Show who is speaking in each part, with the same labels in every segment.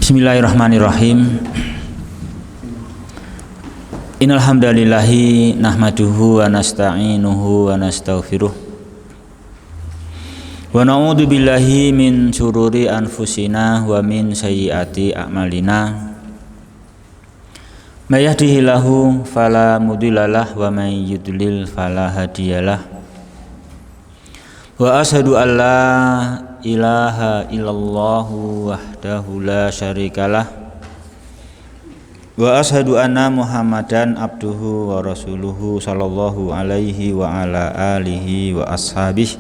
Speaker 1: Bismillahirrahmanirrahim. Innal hamdalillahi nahmaduhu wa nasta'inuhu wa nastaghfiruh. Wa na'udzu billahi min syururi anfusina wa min sayyiati a'malina. May yahdihillahu fala mudhillalah wa may yudlil fala hadiyalah. Wa asyhadu an la ilaha illallah wahdahu la syarikalah. Wa asyhadu anna Muhammadan abduhu wa rasuluhu sallallahu alaihi wa ala alihi wa ashabihi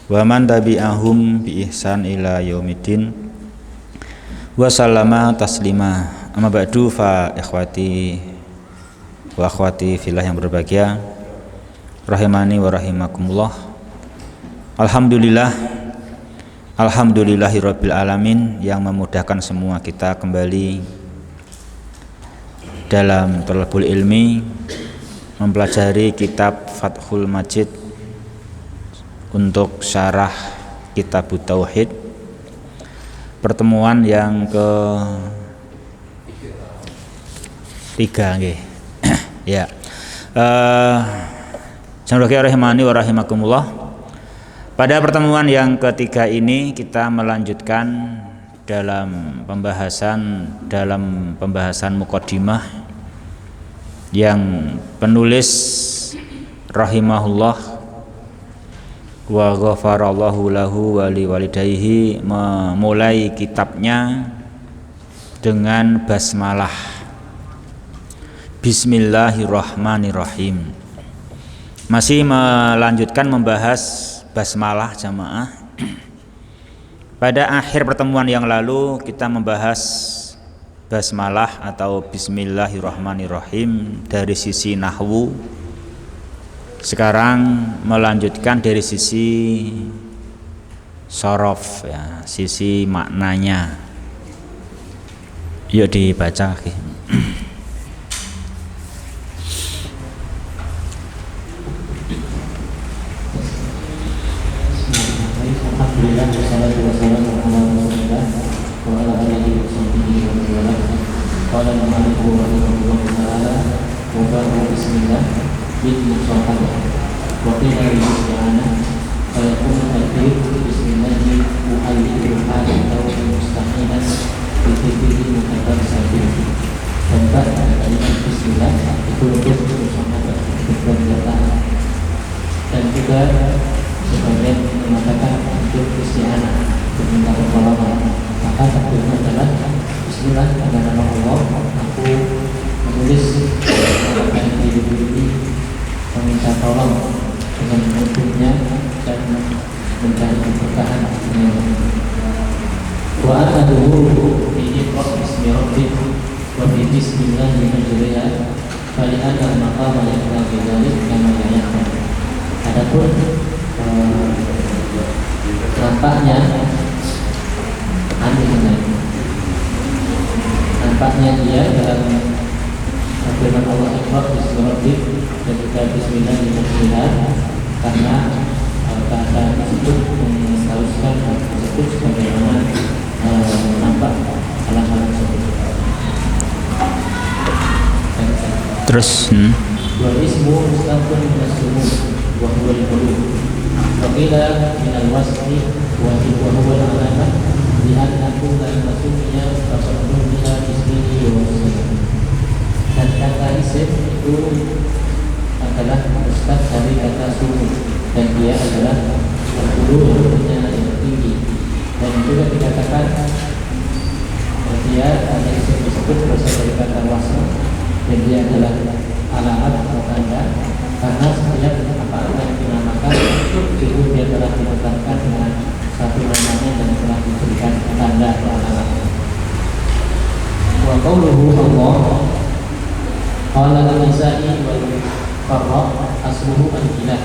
Speaker 1: wa man tabi'ahum bi ihsan ila yaumiddin wa sallama taslima. Amma ba'du, fa ikhwati wa akhwati fillah yang berbahagia, rahimani wa rahimakumullah. Alhamdulillahirabbil alamin yang memudahkan semua kita kembali dalam thalabul ilmi mempelajari kitab Fathul Majid untuk syarah kitab Tauhid. Pertemuan yang ketiga nggih. Ya. Sanadiyah rahimani wa rahimakumullah. Pada pertemuan yang ketiga ini kita melanjutkan dalam pembahasan muqaddimah yang penulis rahimahullah wa ghafarallahu lahu wa liwalidayhi memulai kitabnya dengan basmalah. Bismillahirrahmanirrahim. Masih melanjutkan membahas basmalah jamaah. Pada akhir pertemuan yang lalu kita membahas basmalah atau bismillahirrahmanirrahim dari sisi nahwu. Sekarang melanjutkan dari sisi sorof ya, sisi maknanya. Yuk dibaca.
Speaker 2: Dan juga sebagian mengatakan untuk isti'anah, untuk minta pertolongan. Maka takdirnya adalah bismillah dengan nama Allah, aku menulis dan hidup ini meminta tolong dengan untuknya dan mencari keberkahan. Wa a'udzu bihi bismi rabbik wa bi bismillahi majriha fa li anna maqama yaqdi dzalik kama yaqdi. Adapun nampaknya dia dalam firman Allah Iqra bismi rabbik dan juga bismillahirrahmanirrahim, karena keadaan tersebut mengharuskan hal tersebut sebagaimana nampak hal-hal tersebut.
Speaker 1: Terus
Speaker 2: wa ismu mustaqbal min as-sumum wa huwa al-qulub wa qila min al-wasfi wa huwa al-alamah li annahu la yasmiya faqad biha ismihi wa ismihi. Dan kata isim itu adalah mustaq dari kata sumum dan dia adalah al-qulub yang tinggi, dan juga dikatakan dia ada isim tersebut berasal dari kata wasf dan dia adalah alamat atau tanda, karena setiap apa-apa yang dinamakan itu dia telah ditetapkan dengan satu namanya dan telah diberikan tanda atau alamat. Wa qauluhu Allah qala al-Nisa'i wal Farraq asluhu al-ilah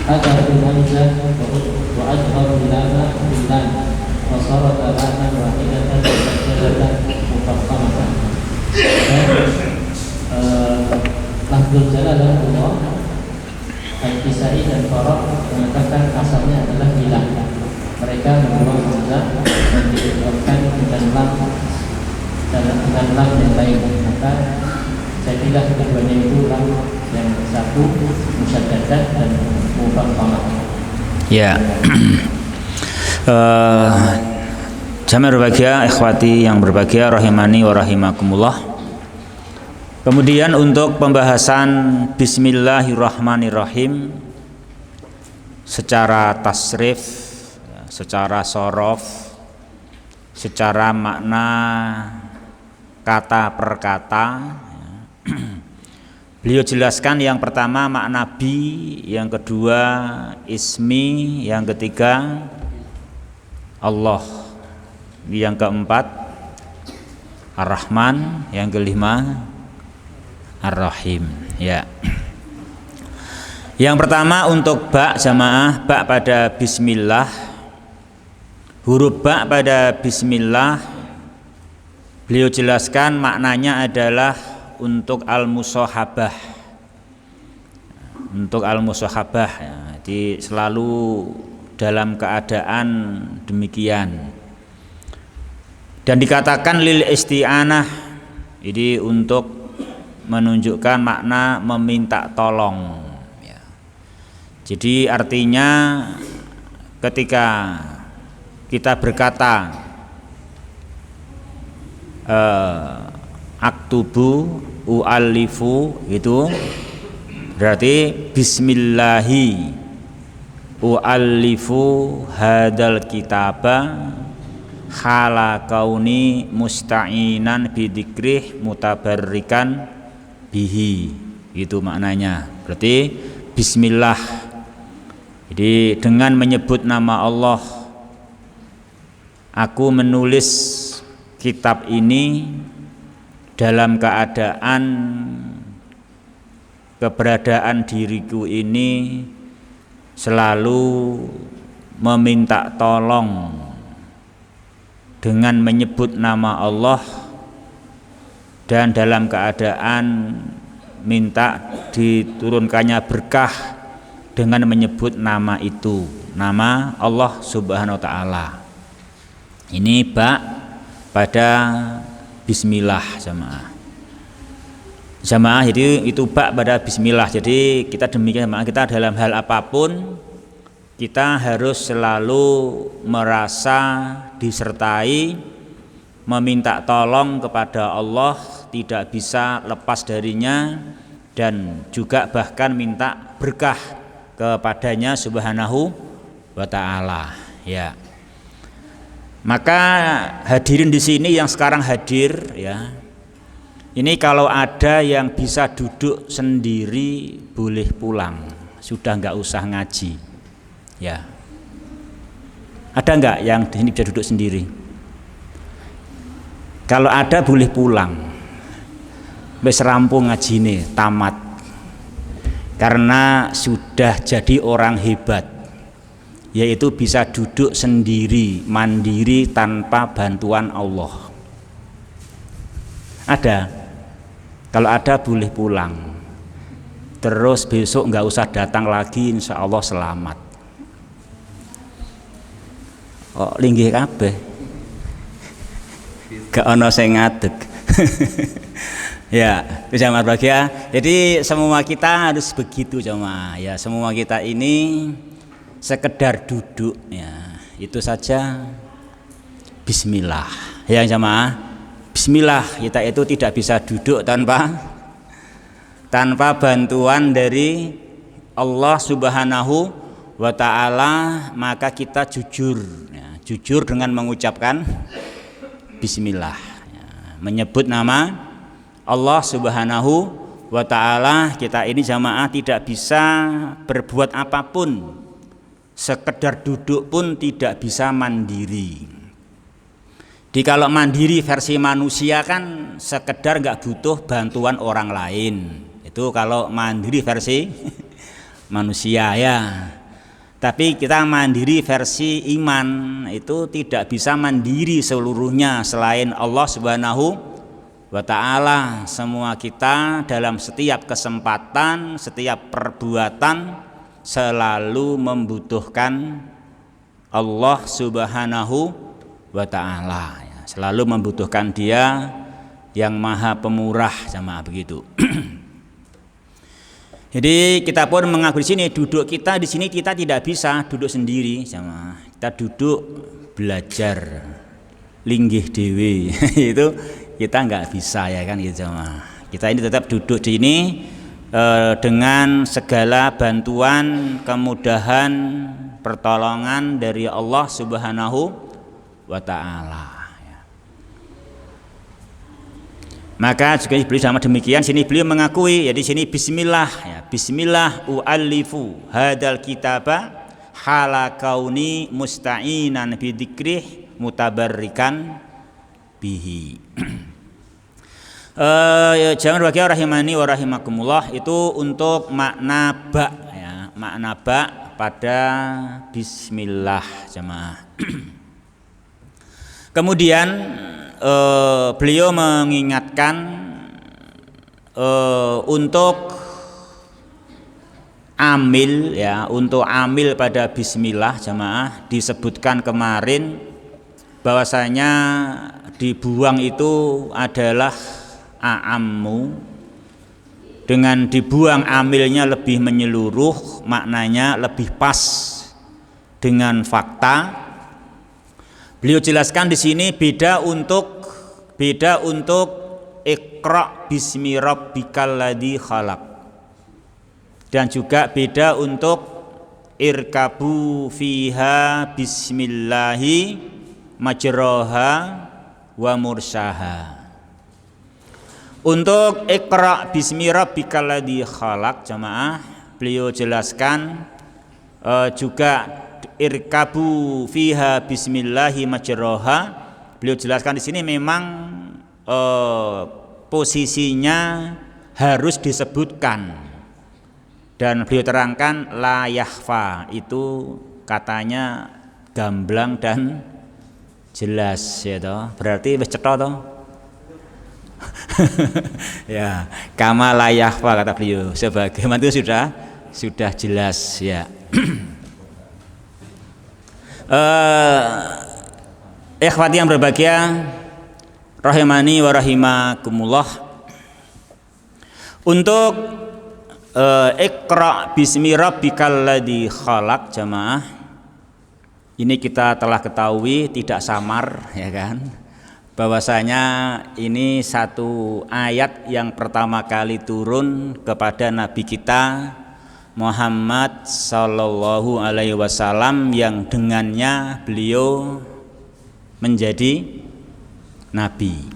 Speaker 2: ada al-Hamzah wa ajharu ilama billah wa sarat al-aman wahidatan wa sajadatan mufaqqamatan. Lafzul jalalah Allah Al-Kisai dan Farraq mengatakan asalnya adalah ilah. Mereka membuang hamzah dan diucapkan dengan lam dan lam yang lain, maka saya pilih keduanya itu lam yang satu musyaddadah dan mufakhamah.
Speaker 1: Ya. Jamaah berbahagia, ikhwati yang berbahagia rahimani wa rahimakumullah. Kemudian untuk pembahasan bismillahirrahmanirrahim secara tasrif, secara sorof, secara makna kata per kata, beliau jelaskan yang pertama makna bi, yang kedua ismi, yang ketiga Allah, yang keempat Ar-Rahman, yang kelima Ar-Rahim. Ya. Yang pertama untuk ba jamaah, ba pada bismillah. Huruf ba pada bismillah beliau jelaskan maknanya adalah untuk al-musahabah. Untuk al-musahabah ya. Jadi selalu dalam keadaan demikian. Dan dikatakan lil isti'anah, jadi untuk menunjukkan makna meminta tolong ya. Jadi artinya ketika kita berkata aktubu u'allifu itu berarti bismillahi u'allifu hadal kitaba khala kauni musta'inan bidzikrih mutabarrikan bihi, itu maknanya. Berarti bismillah, jadi dengan menyebut nama Allah aku menulis kitab ini dalam keadaan keberadaan diriku ini selalu meminta tolong dengan menyebut nama Allah dan dalam keadaan minta diturunkannya berkah dengan menyebut nama itu, nama Allah Subhanahu wa taala. Ini ba pada bismillah jamaah. Jamaah jadi itu ba pada bismillah. Jadi kita demikian jamaah, kita dalam hal apapun kita harus selalu merasa disertai meminta tolong kepada Allah, tidak bisa lepas darinya, dan juga bahkan minta berkah kepadanya Subhanahu wa taala ya. Maka hadirin di sini yang sekarang hadir ya, ini kalau ada yang bisa duduk sendiri boleh pulang, sudah nggak usah ngaji ya. Ada nggak yang di sini bisa duduk sendiri? Kalau ada boleh pulang, wis rampung ngajine tamat, karena sudah jadi orang hebat, yaitu bisa duduk sendiri mandiri tanpa bantuan Allah. Ada? Kalau ada boleh pulang, terus besok nggak usah datang lagi, insya Allah selamat. Oh linggih kabeh, gak ono sing ngadeg. Ya, bisa bahagia. Jadi semua kita harus begitu jemaah ya. Semua kita ini sekedar duduk ya, itu saja bismillah ya jemaah. Bismillah, kita itu tidak bisa duduk tanpa bantuan dari Allah Subhanahu wa taala. Maka kita jujur ya, jujur dengan mengucapkan bismillah ya, menyebut nama Allah Subhanahu wa taala. Kita ini jamaah tidak bisa berbuat apapun, sekedar duduk pun tidak bisa mandiri. Di kalau mandiri versi manusia kan sekedar nggak butuh bantuan orang lain, itu kalau mandiri versi manusia ya. Tapi kita mandiri versi iman itu tidak bisa mandiri seluruhnya selain Allah Subhanahu wa ta'ala. Semua kita dalam setiap kesempatan, setiap perbuatan selalu membutuhkan Allah Subhanahu wa ta'ala. selalu membutuhkan Dia yang Maha Pemurah, jamaah begitu. Jadi kita pun mengaku di sini, duduk kita di sini kita tidak bisa duduk sendiri, jamaah. Kita duduk belajar linggih dewi itu kita nggak bisa ya kan gitu, jamaah. Kita ini tetap duduk di sini dengan segala bantuan, kemudahan, pertolongan dari Allah Subhanahu wa Ta'ala. Maka juga beliau sama demikian sini beliau mengakui ya di sini bismillah ya, bismillah u'allifu hadal kitaba hala kauni musta'inan bi dzikrih mutabarrikan bihi. Ya, jangan bagi rahimani wa rahimakumullah itu untuk makna ba ya, makna ba pada bismillah, jemaah. Kemudian beliau mengingatkan untuk amil ya, untuk amil pada bismillah, jemaah, disebutkan kemarin bahwasanya dibuang itu adalah a'ammu, dengan dibuang amilnya lebih menyeluruh, maknanya lebih pas dengan fakta. Beliau jelaskan di sini beda untuk Iqra bismi rabbikal ladzi khalaq, dan juga beda untuk irkabu fiha bismillahi majroha wa mursaha. Untuk Iqra bismi rabbikal ladzi khalaq, jamaah, beliau jelaskan juga irkabu fiha bismillahi majroha. Beliau jelaskan di sini memang posisinya harus disebutkan, dan beliau terangkan la yakhfa itu katanya gamblang dan jelas ya toh, berarti wis cetha toh. Ya, kama la yakhfa kata beliau, sebagaimana itu sudah jelas ya. Ikhwati yang berbahagia rahimani wa rahimakumullah, untuk Iqra bismi rabbikal ladzi khalaq, jamaah, ini kita telah ketahui tidak samar ya kan, bahwasanya ini satu ayat yang pertama kali turun kepada Nabi kita Muhammad sallallahu alaihi wasallam, yang dengannya beliau menjadi nabi,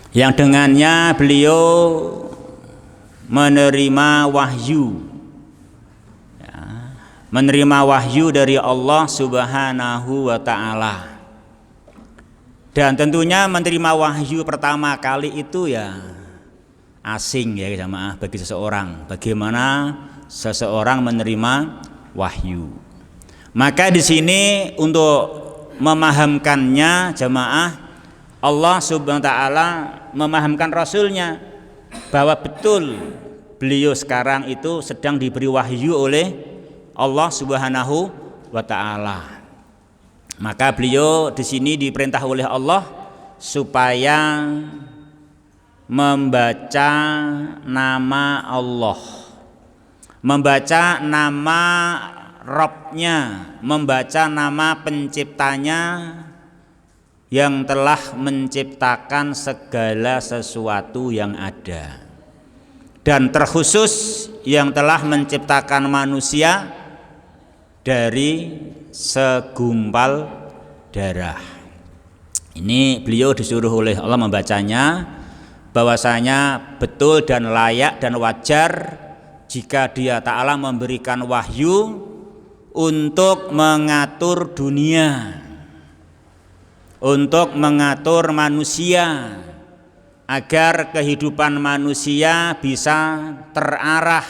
Speaker 1: yang dengannya beliau menerima wahyu ya, menerima wahyu dari Allah Subhanahu wa Ta'ala. Dan tentunya menerima wahyu pertama kali itu ya asing ya jamaah bagi seseorang, bagaimana seseorang menerima wahyu. Maka di sini untuk memahamkannya, jamaah, Allah Subhanahu wa Ta'ala memahamkan Rasulnya bahwa betul beliau sekarang itu sedang diberi wahyu oleh Allah Subhanahu wa Ta'ala. Maka beliau di sini diperintah oleh Allah supaya membaca nama Allah, membaca nama Rabb-nya, membaca nama penciptanya yang telah menciptakan segala sesuatu yang ada, dan terkhusus yang telah menciptakan manusia dari segumpal darah. Ini beliau disuruh oleh Allah membacanya, bahwasanya betul dan layak dan wajar jika Dia Ta'ala memberikan wahyu untuk mengatur dunia, untuk mengatur manusia, agar kehidupan manusia bisa terarah,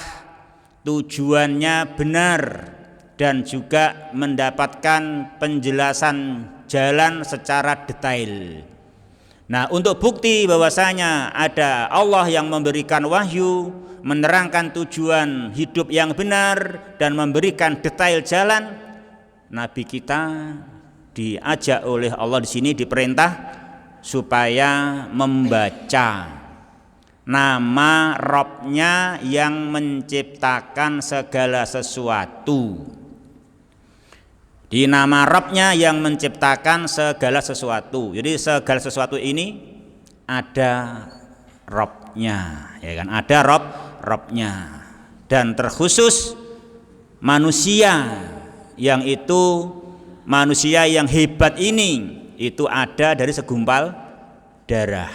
Speaker 1: tujuannya benar, dan juga mendapatkan penjelasan jalan secara detail. Nah, untuk bukti bahwasanya ada Allah yang memberikan wahyu, menerangkan tujuan hidup yang benar, dan memberikan detail jalan, Nabi kita diajak oleh Allah di sini, diperintah supaya membaca nama Rabb-nya yang menciptakan segala sesuatu. Di nama Rabb-nya yang menciptakan segala sesuatu. Jadi segala sesuatu ini ada Rabb-nya, ya kan? Ada Rabb-nya. Dan terkhusus manusia, yang itu manusia yang hebat ini itu ada dari segumpal darah.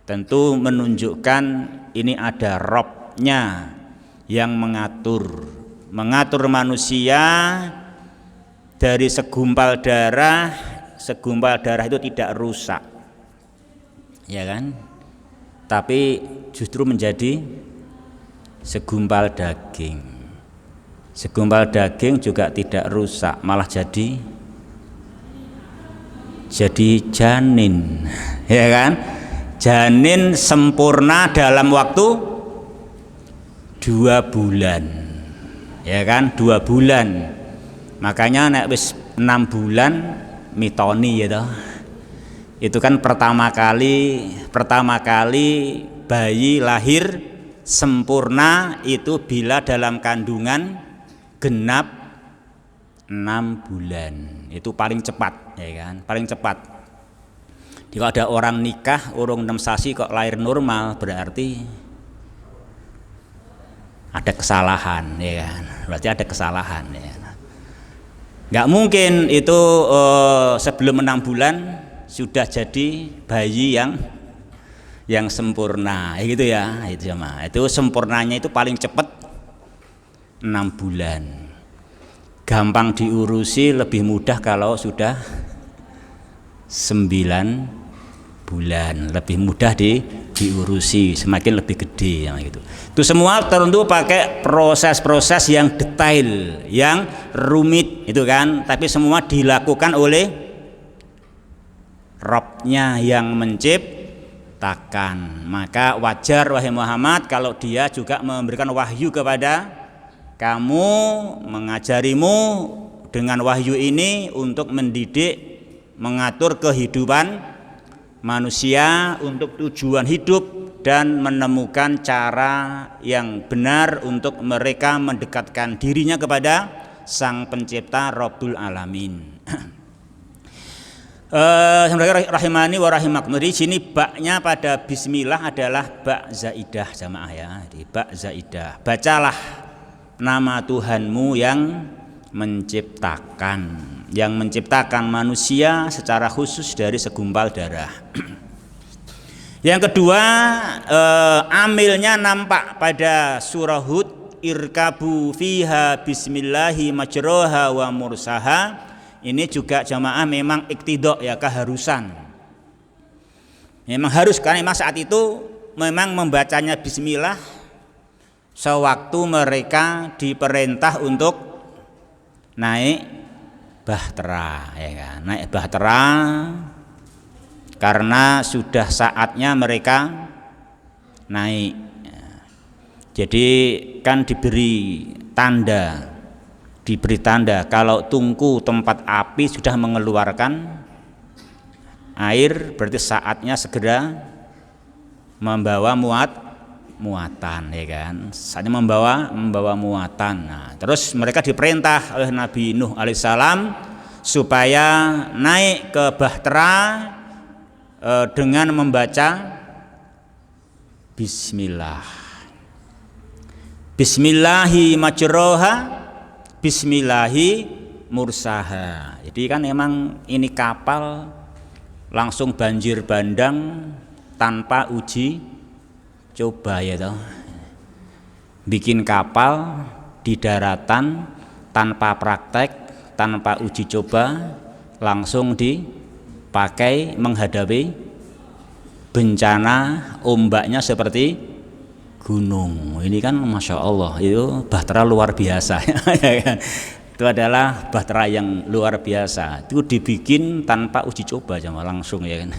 Speaker 1: Tentu menunjukkan ini ada Rabb-nya yang mengatur manusia dari segumpal darah. Segumpal darah itu tidak rusak, ya kan? Tapi justru menjadi segumpal daging. Segumpal daging juga tidak rusak, malah jadi janin, ya kan? Janin sempurna dalam waktu 2 bulan, ya kan? 2 bulan. Makanya nek wis 6 bulan mitoni ya toh. Itu kan pertama kali bayi lahir sempurna itu bila dalam kandungan genap 6 bulan. Itu paling cepat, ya kan? Paling cepat. Jika ada orang nikah urung 6 sasi kok lahir normal, berarti ada kesalahan, ya kan? Berarti ada kesalahan, ya. Nggak mungkin itu sebelum 6 bulan sudah jadi bayi yang sempurna, gitu ya. Itu ya, itu sempurnanya itu paling cepat 6 bulan. Gampang diurusi, lebih mudah kalau sudah 9 bulan, lebih mudah diurusi, semakin lebih gede yang gitu. Itu semua tentu pakai proses-proses yang detail, yang rumit itu kan, tapi semua dilakukan oleh Rabb-nya yang menciptakan. Maka wajar wahai Muhammad kalau dia juga memberikan wahyu kepada kamu, mengajarimu dengan wahyu ini untuk mendidik, mengatur kehidupan manusia untuk tujuan hidup dan menemukan cara yang benar untuk mereka mendekatkan dirinya kepada Sang Pencipta Rabbul Alamin. Rahimani wa rahimakum. Di sini baknya pada bismillah adalah bak zaidah jamaah ya. Di bak zaidah. Bacalah nama Tuhanmu yang menciptakan manusia secara khusus dari segumpal darah. Yang kedua, amilnya nampak pada surah Hud, irkabu fiha bismillahi majroha wa mursaha. Ini juga jamaah memang iktidok ya, keharusan. Memang harus, karena memang saat itu memang membacanya bismillah sewaktu mereka diperintah untuk naik bahtera, ya kan? Naik bahtera karena sudah saatnya mereka naik. Jadi kan diberi tanda kalau tungku tempat api sudah mengeluarkan air, berarti saatnya segera membawa muatan, ya kan? Saatnya membawa muatan. Nah, terus mereka diperintah oleh Nabi Nuh alaihissalam supaya naik ke bahtera dengan membaca bismillah. Bismillahi majroha, bismillahi mursaha. Jadi kan memang ini kapal langsung banjir bandang tanpa uji coba ya toh. Bikin kapal di daratan tanpa praktek, tanpa uji coba, langsung dipakai menghadapi bencana ombaknya seperti gunung. Ini kan masya Allah, itu bahtera luar biasa. Itu adalah bahtera yang luar biasa. Itu dibikin tanpa uji coba, cuma langsung ya kan.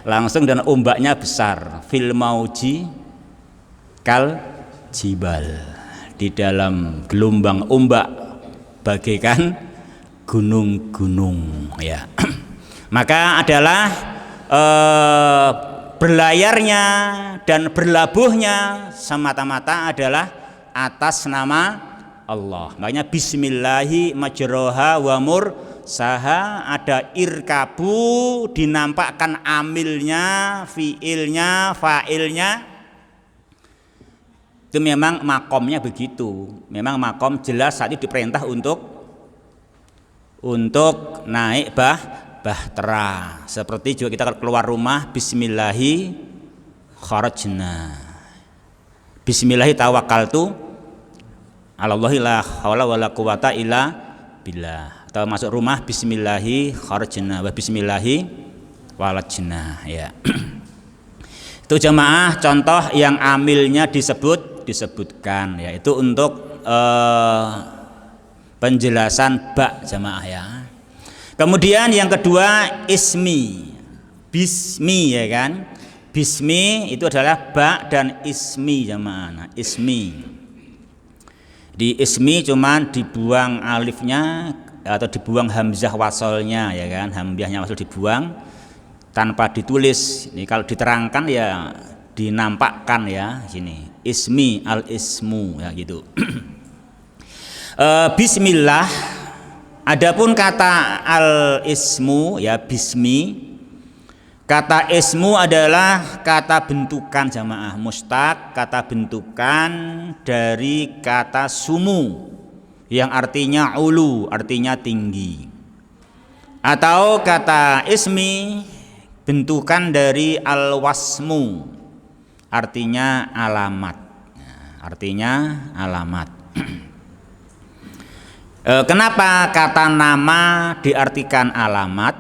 Speaker 1: Langsung, dan ombaknya besar. Fil mauji kal jibal. Di dalam gelombang ombak bagaikan gunung-gunung ya. Maka adalah berlayarnya dan berlabuhnya semata-mata adalah atas nama Allah. Makanya bismillahi majroha wa mursaha, ada irkabu dinampakkan amilnya, fiilnya, failnya. Itu memang makomnya begitu. Memang makom jelas saat itu diperintah untuk naik bahtera. Seperti juga kita keluar rumah, bismillahi kharajna, bismillahi tawakkaltu alallahi la haula wala quwata illa billah. Atau masuk rumah, bismillahi kharajna wa bismillahi walajna ya. Itu jamaah contoh yang amilnya disebutkan ya. Itu untuk penjelasan ba jamaah ya. Kemudian yang kedua ismi, bismi ya kan. Bismi itu adalah ba dan ismi jamaah. Nah, ismi. Di ismi cuman dibuang alifnya atau dibuang hamzah wasolnya ya kan. Hamzahnya wasol dibuang tanpa ditulis. Ini kalau diterangkan ya dinampakkan ya sini. Ismi al ismu ya gitu. Bismillah. Adapun kata al-ismu ya bismi, kata ismu adalah kata bentukan jamaah, mustaq, kata bentukan dari kata sumu yang artinya ulu, artinya tinggi. Atau kata ismi bentukan dari al-wasmu, artinya alamat. Artinya alamat. Kenapa kata nama diartikan alamat?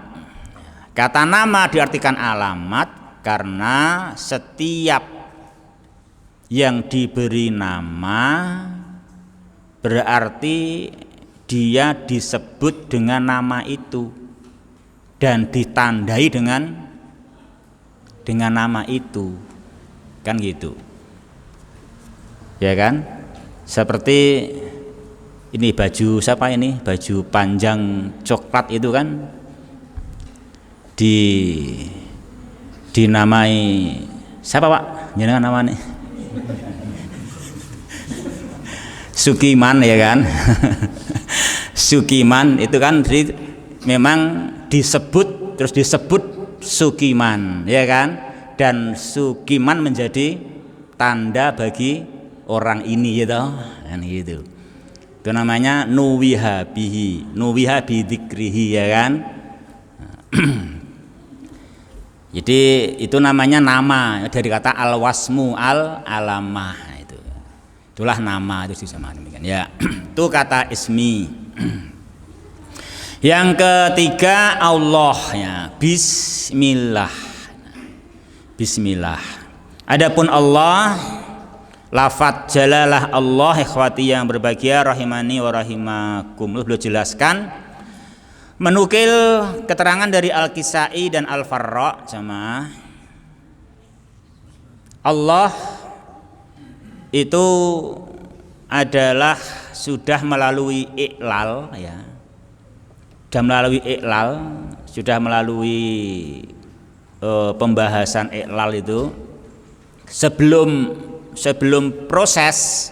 Speaker 1: Kata nama diartikan alamat karena setiap yang diberi nama berarti dia disebut dengan nama itu dan ditandai dengan nama itu, kan gitu ya kan. Seperti ini baju siapa ini, baju panjang coklat itu kan dinamai siapa Pak? Jenengan namanya Sukiman ya kan. Sukiman itu kan memang disebut terus disebut Sukiman ya kan, dan Sukiman menjadi tanda bagi orang ini gitu kan gitu. Itu namanya nuwiha bihi, nuwiha bidzikrihi ya kan. Jadi itu namanya nama dari kata al-wasmu al-alamah itu. Itulah nama itu sama demikian ya. Itu kata ismi. Yang ketiga Allah ya, bismillah. Bismillah. Adapun Allah, lafadz jalalah Allah, ikhwati yang berbahagia rahimani wa rahimakum, beliau jelaskan menukil keterangan dari Al-Kisai dan Al-Farra jamaah. Allah itu adalah sudah melalui iqlal ya. Sudah melalui iqlal, sudah melalui pembahasan iqlal itu sebelum proses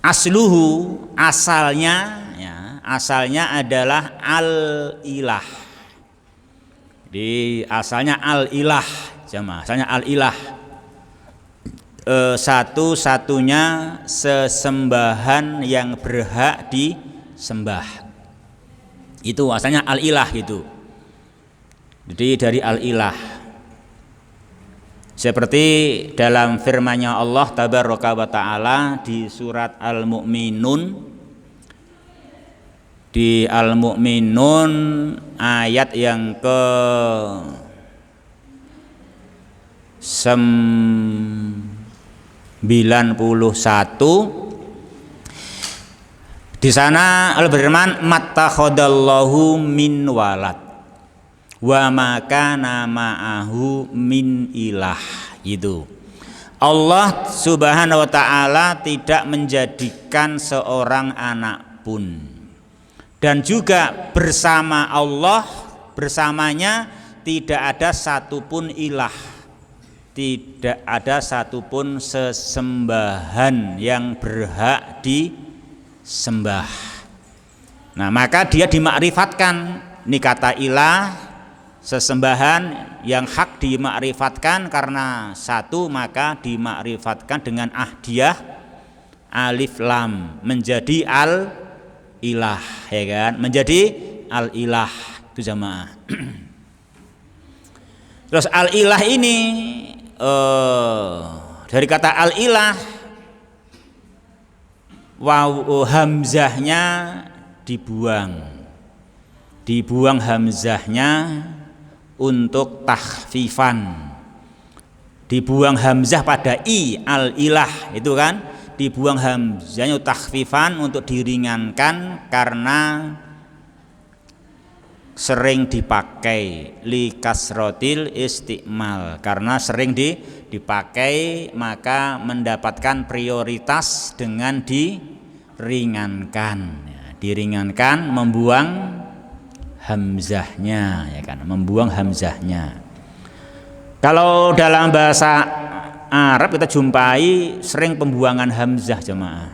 Speaker 1: asluhu, asalnya ya, asalnya adalah al-ilah. Jadi asalnya al-ilah jamaah, asalnya al-ilah, satu-satunya sesembahan yang berhak disembah. Itu asalnya al-ilah gitu. Jadi dari al-ilah. Seperti dalam firman-Nya Allah tabaraka wa taala di surat Al-Mu'minun, di Al-Mu'minun ayat yang ke 91, di sana Allah berfirman mattakhadallahu min walad wa makana ma'ahu min ilah. Itu Allah subhanahu wa ta'ala tidak menjadikan seorang anak pun dan juga bersama Allah, bersamanya tidak ada satupun ilah, tidak ada satupun sesembahan yang berhak disembah. Nah, maka dia dimakrifatkan. Ini kata ilah, sesembahan yang hak dimakrifatkan karena satu, maka dimakrifatkan dengan ahdiyah alif lam menjadi al ilah, ya kan, menjadi al ilah itu jamaah. Terus al ilah ini dari kata al ilah, waw hamzahnya dibuang hamzahnya untuk takhfifan, dibuang hamzah pada i al ilah itu kan, dibuang hamzahnya takhfifan untuk diringankan karena sering dipakai li kasrotil istiqmal, karena sering dipakai maka mendapatkan prioritas dengan diringankan, ya, diringankan membuang hamzahnya, ya kan, membuang hamzahnya. Kalau dalam bahasa Arab kita jumpai sering pembuangan hamzah jemaah.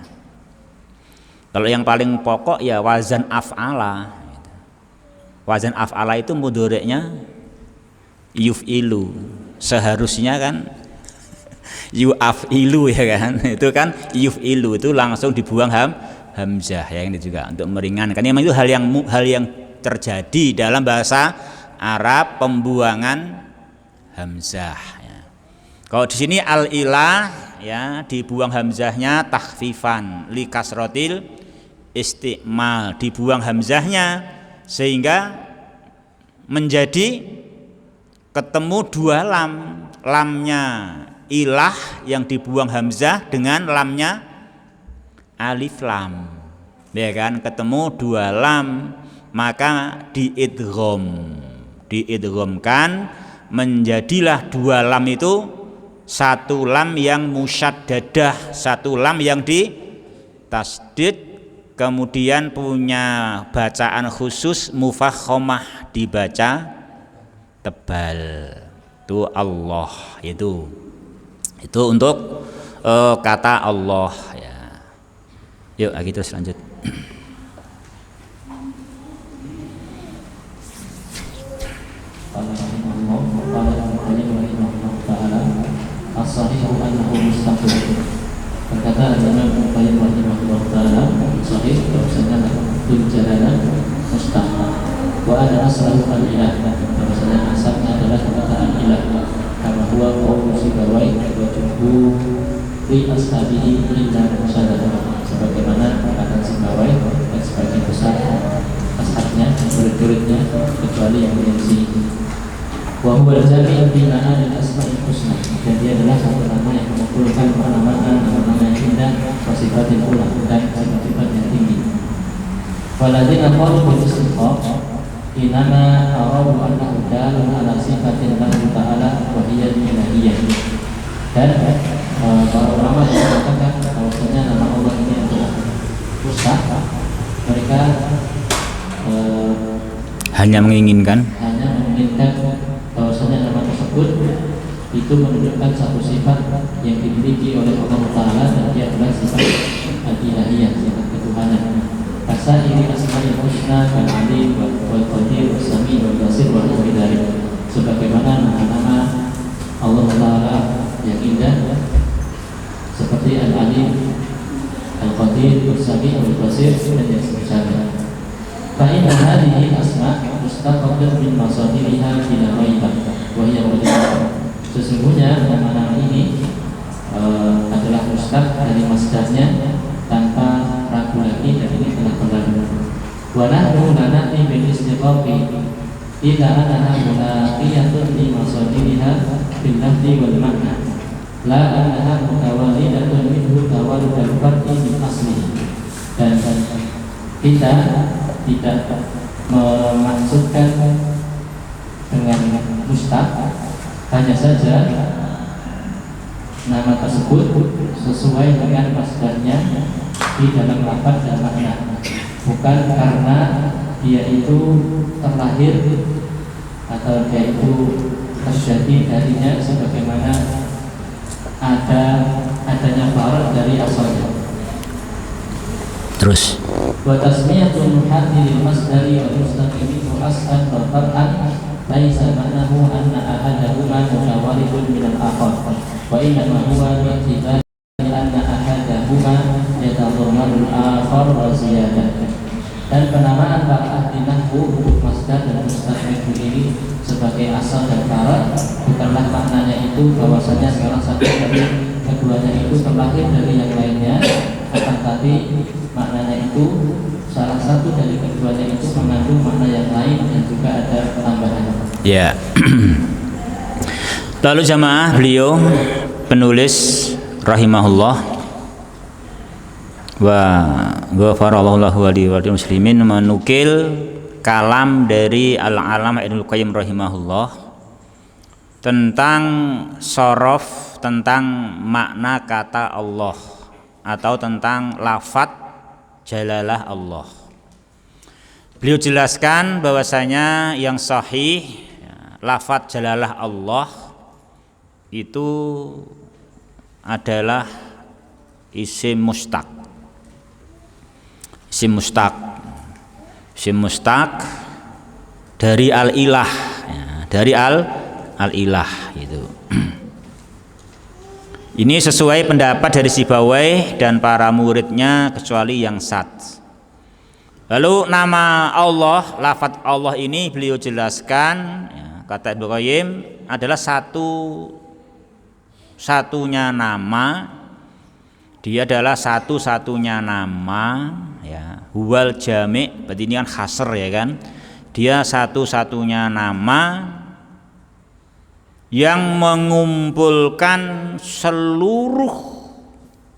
Speaker 1: Kalau yang paling pokok ya wazan af'ala. Wazan af'ala itu mudhari'nya yuf'ilu. Seharusnya kan yu'af'ilu, ya kan. Itu kan yuf'ilu, itu langsung dibuang hamzah, ya ini juga untuk meringankan. Memang itu hal yang terjadi dalam bahasa Arab, pembuangan hamzah, ya. Kalau di sini al ilah, ya, dibuang hamzahnya takhfifan li kasrotil istiqmal, dibuang hamzahnya sehingga menjadi ketemu dua lam, lamnya ilah yang dibuang hamzah dengan lamnya alif lam, ya kan, ketemu dua lam, maka diidghamkan menjadilah dua lam itu satu lam yang musyaddadah, satu lam yang ditasdid, kemudian punya bacaan khusus mufakhamah, dibaca tebal. Itu Allah, itu untuk kata Allah, ya. Yuk gitu lanjut.
Speaker 2: As-sahihu annahu mustaqbil. Berkata Imam Al-Qayyim rahimahullah ta'ala, sahih bahwasanya tunjangan mustaqbil. Wa ana aslahu al-ilah, bahwasanya asalnya adalah kata al-ilah. Kama huwa qaulu Sibawai wa jumhur li ashabihi illa musyaddadah. Sebagaimana perkataan Sibawai dan sebagian besar ashabnya, murid-muridnya, kecuali yang menyensi. Wa huwa al-jami' fi ma'anil asma'il husna, dan dia adalah satu nama yang mengumpulkan nama-nama yang indah, sifatil ula, dan sifat-sifat yang tinggi. Waladina qalu bil istiqaq inama arabu annahu dalun ala sifatin lahu ta'ala wa hiya al-ilahiyyah. Dan para ulama mengatakan bahwasanya nama Allah ini adalah husna. Mereka
Speaker 1: hanya menginginkan
Speaker 2: bahwasanya nama tersebut itu menunjukkan satu sifat yang dimiliki oleh Allah Ta'ala, dan dia adalah sifat al-ilahiyah, sifat ketuhanan. Kasa ini asma'il husna al-alim wal qadir wal sami wal basir wal mu'idari, sebagaimana nama-nama Allah Ta'ala yang indah seperti al-alim, al-qadir, wal sami wal basir, dan yang semisal. Fa'inna hadhihi asma' mustaqabil min masadiriha bila raibah wa hiya wajibah. Sesungguhnya nama-nama ini adalah mustaq dari masdarnya tanpa ragu lagi, dan ini telah berlalu. Wa nahnu la na'ti bil istiqaqi illa annaha mulaqiyatun li masadiriha bil lafzi wal ma'na, la annaha mutawalidatun minhu tawaludal far'i min aslihi. Dan kita tidak memaksudkan dengan mustaq, hanya saja nama tersebut sesuai dengan masdarnya di dalam lafaz dan makna. bukan karena dia itu terlahir atau dia itu terjadi darinya sebagaimana adanya farat dari asalnya.
Speaker 1: Terus
Speaker 2: Wa tasmiyatul muhaddil masdari wa mustaqimi aslan wa far'an laisa ma'nahu anna ahadahuma mutawarridun min al-akhar wa inna huwa bi'tibari anna ahadahuma yatadhammanu al-akhar wa ziyadah. Dan penamaan far'ah di nahwu untuk masdar dan mustaqim ini sebagai asal dan farat bukanlah maknanya itu bahwasanya salah satu dari keduanya itu terlahir dari yang lainnya, akan tapi maknanya itu salah satu dari keduanya itu mengandung makna yang lain dan juga ada tambahan.
Speaker 1: ya. Lalu jamaah, beliau penulis rahimahullah wa ghafarallahu lahu wa lil muslimin menukil kalam dari Al-Allamah Ibnul Qayyim rahimahullah tentang sorof, tentang makna kata Allah atau tentang lafadz jalalah Allah. Beliau jelaskan bahwasanya yang sahih lafadz jalalah Allah itu adalah isim mustaq. Isim mustaq. Isim mustaq dari al-ilah, ya, dari al-ilah itu. Ini sesuai pendapat dari Sibawayh dan para muridnya kecuali yang Sad. Lalu nama Allah, lafadz Allah ini beliau jelaskan, ya, kata Ibnu Qayyim adalah satunya nama. Dia adalah satu-satunya nama, ya. Huwal jami', berarti ini kan hasr, ya kan. Dia satu-satunya nama yang mengumpulkan seluruh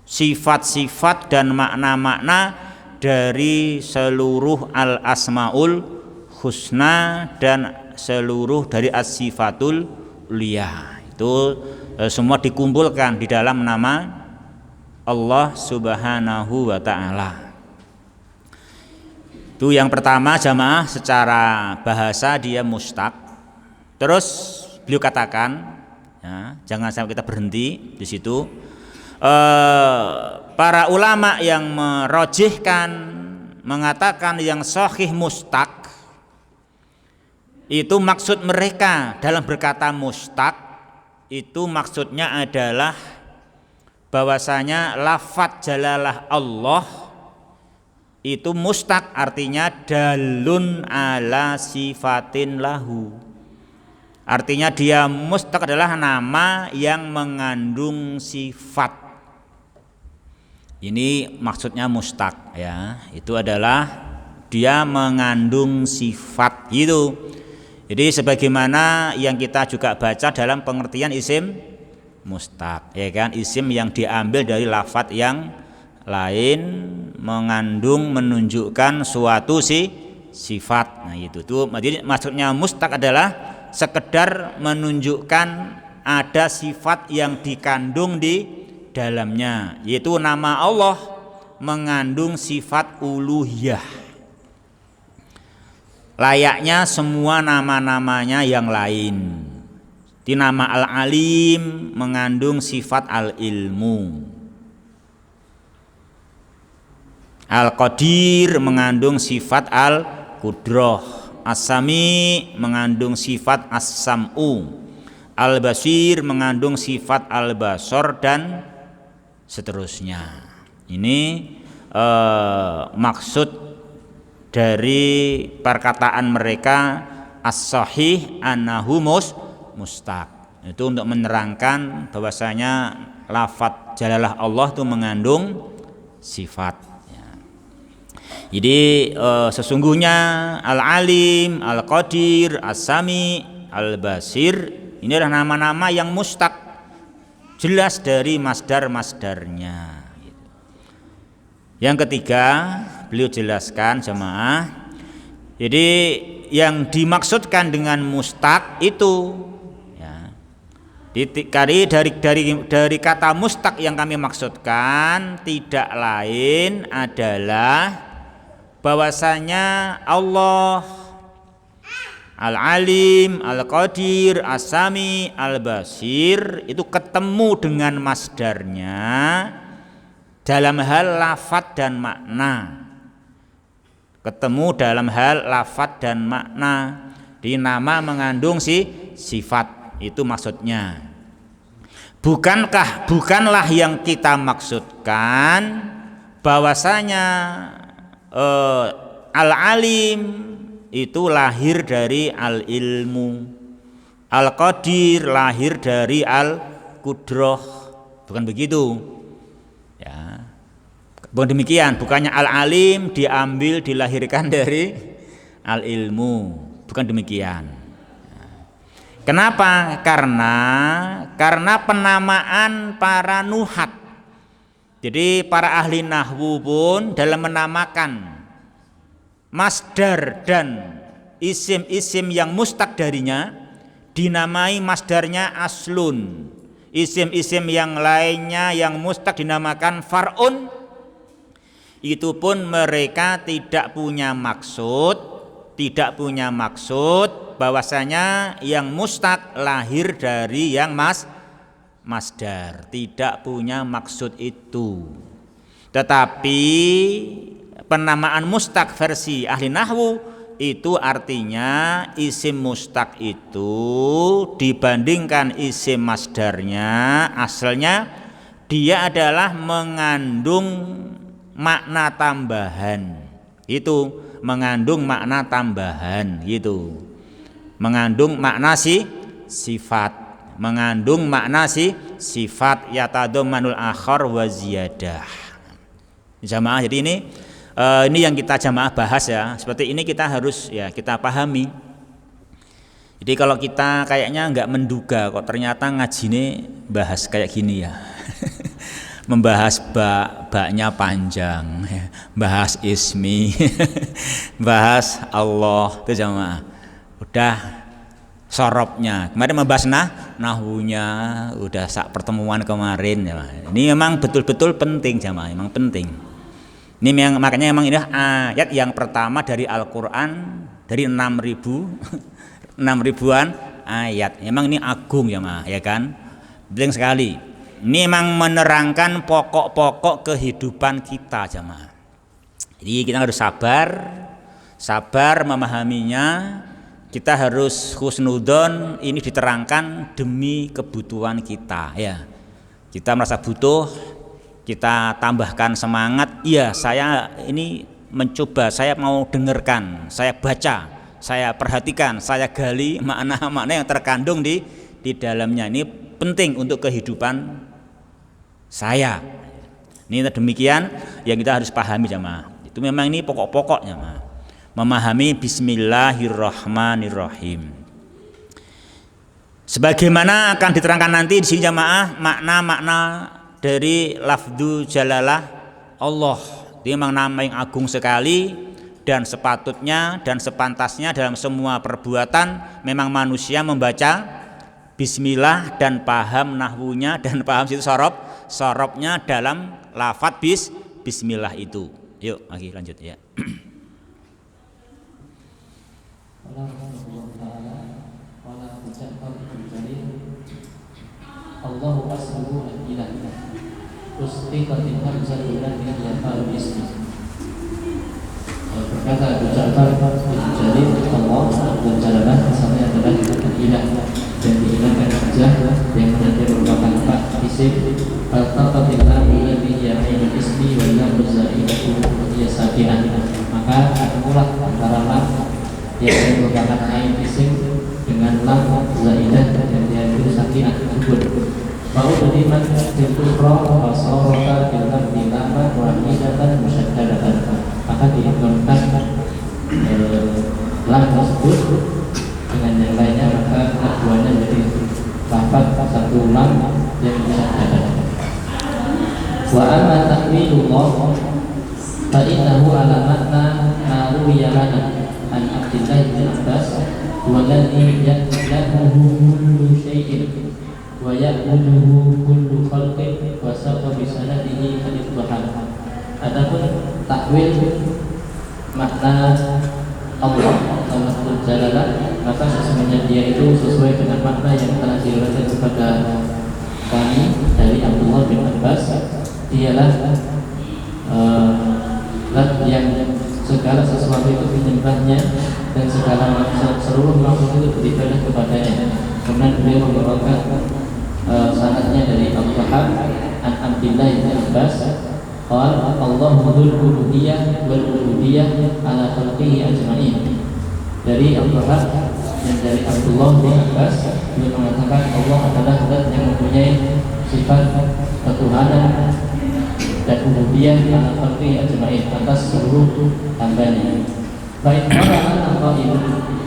Speaker 1: sifat-sifat dan makna-makna dari seluruh al-asmaul husna dan seluruh dari as-sifatul uliyah. Itu semua dikumpulkan di dalam nama Allah Subhanahu wa ta'ala. Itu yang pertama jamaah, secara bahasa dia mustaq. Terus beliau katakan, ya, jangan sampai kita berhenti di situ. Para ulama yang merojihkan, mengatakan yang sahih mustaq, itu maksud mereka dalam berkata mustaq itu maksudnya adalah bahwasanya lafadz jalalah Allah itu mustaq, artinya dalun ala sifatin lahu. Artinya dia mustaq adalah nama yang mengandung sifat. Ini maksudnya mustaq, ya. Itu adalah dia mengandung sifat itu. Jadi sebagaimana yang kita juga baca dalam pengertian isim mustaq, ya kan, isim yang diambil dari lafadz yang lain mengandung menunjukkan suatu sifat. Nah itu tuh, jadi maksudnya mustaq adalah sekedar menunjukkan ada sifat yang dikandung di dalamnya, yaitu nama Allah mengandung sifat uluhiyah layaknya semua nama-namanya yang lain. Di nama Al-Alim mengandung sifat al-ilmu, Al-Qadir mengandung sifat al-Qudrah, As-Sami mengandung sifat As-Sam'u, Al-Basir mengandung sifat Al-Basar, dan seterusnya. Ini maksud dari perkataan mereka as-sahih annahu mustaq. Itu untuk menerangkan bahwasanya lafadz jalalah Allah itu mengandung sifat. Jadi sesungguhnya Al-Alim, Al-Qadir, As-Sami, Al-Basir ini adalah nama-nama yang mustaq, jelas dari masdar-masdarnya. Yang ketiga, beliau jelaskan jemaah. Jadi yang dimaksudkan dengan mustaq itu, ya, dari kata mustaq yang kami maksudkan tidak lain adalah bahwasanya Allah Al-Alim, Al-Qadir, As-Sami, Al-Basir itu ketemu dengan masdarnya dalam hal lafadz dan makna. Ketemu dalam hal lafadz dan makna. Di nama mengandung sifat, itu maksudnya. Bukanlah yang kita maksudkan bahwasanya Al-Alim itu lahir dari al-ilmu, Al-Qadir lahir dari al-Qudrah, bukan begitu ya, bukan demikian. Bukannya al-alim diambil dilahirkan dari al-ilmu, bukan demikian. Kenapa? Karena penamaan para nuhat. Jadi para ahli nahwu pun dalam menamakan masdar dan isim-isim yang mustaq darinya dinamai masdarnya aslun. Isim-isim yang lainnya yang mustaq dinamakan far'un. Itu pun mereka tidak punya maksud bahwasanya yang mustaq lahir dari yang masdar. Tidak punya maksud itu. Tetapi penamaan mustaq versi ahli nahwu itu artinya isim mustaq itu dibandingkan isim masdarnya asalnya dia adalah mengandung makna tambahan. Itu mengandung makna tambahan gitu. Mengandung makna sifat, mengandung makna sifat yatadammanul akhar wa ziyadah. Jamaah, jadi ini yang kita jamaah bahas ya. Seperti ini kita harus ya kita pahami. Jadi kalau kita kayaknya nggak menduga kok ternyata ngajine bahas kayak gini ya. Membahas baknya panjang, bahas ismi, bahas Allah itu jamaah. Udah sorobnya. Kemarin membahas nahwunya udah sak pertemuan kemarin ya. Ini memang betul-betul penting jamaah, memang penting. Ini makanya memang ini ayat yang pertama dari Al-Qur'an dari 6.000-an ayat. Memang ini agung ya, ya kan? Penting sekali. Ini memang menerangkan pokok-pokok kehidupan kita jamaah. Jadi kita harus sabar memahaminya. Kita harus husnudon, ini diterangkan demi kebutuhan kita ya. Kita merasa butuh, kita tambahkan semangat. Iya, saya ini mencoba, saya mau dengarkan, saya baca, saya perhatikan, saya gali makna-makna yang terkandung di dalamnya. Ini penting untuk kehidupan saya. Ini demikian yang kita harus pahami jamaah. Itu memang ini pokok-pokoknya jamaah. Memahami Bismillahirrahmanirrahim. Sebagaimana akan diterangkan nanti di sini jamaah makna-makna dari lafdu jalalah Allah. Dia memang nama yang agung sekali dan sepatutnya dan sepantasnya dalam semua perbuatan memang manusia membaca bismillah dan paham nahwunya dan paham situ sorobnya dalam lafadz bismillah itu. Yuk, lagi lanjut ya.
Speaker 2: Allahu asluhu al-ilah ustiqatil hamzatu allati yafa'u ismi. Berkata Abu Ja'far jadi Allah dan jalalah asalnya adalah al-ilah dan diilahkan saja yang nanti merupakan hak isim al-taqatil allati ya'inu ismi wa lam zaidatu hiya sakinah. Maka ketemulah antara lam yang merupakan ain isim dengan lam zaidah dan yaitu sakinah sukun. Mau beriman dengan roh wasorota dengan dilama wahidatan musyaddadatan. Maka diingatkan lam tersebut dengan yang lainnya, maka keduanya jadi lafaz satu lam yang musyaddadah. Wa amma ta'wilullah fa innahu ala makna naruya lana an Abdullah bin Abbas walladhi ya'lamuhu kullu syai'in wa ya'buduhu kullu khalqin wa saqa bi sanadihi al-ibham. Adapun takwil makna Allah Allahul Jalalah, maka sesungguhnya dia itu sesuai dengan makna yang telah diriwayatkan kepada kami dari Abdullah bin Abbas. Dialah zat yang segala sesuatu itu menyembahnya dan segala seluruh makhluk itu beribadah kepadanya. Kemudian beliau membawakan sanadnya dari Al-Bahar an Abdillah bin Abbas qala Allahu dzul uluhiyyah wal uluhiyyah ala khalqihi ajma'in. Dari Al-Bahar dan dari Abdullah bin Abbas beliau mengatakan Allah adalah zat yang mempunyai sifat ketuhanan dan uluhiyah ala khalqihi ajma'in, atas seluruh hambanya. Baik qala al-qail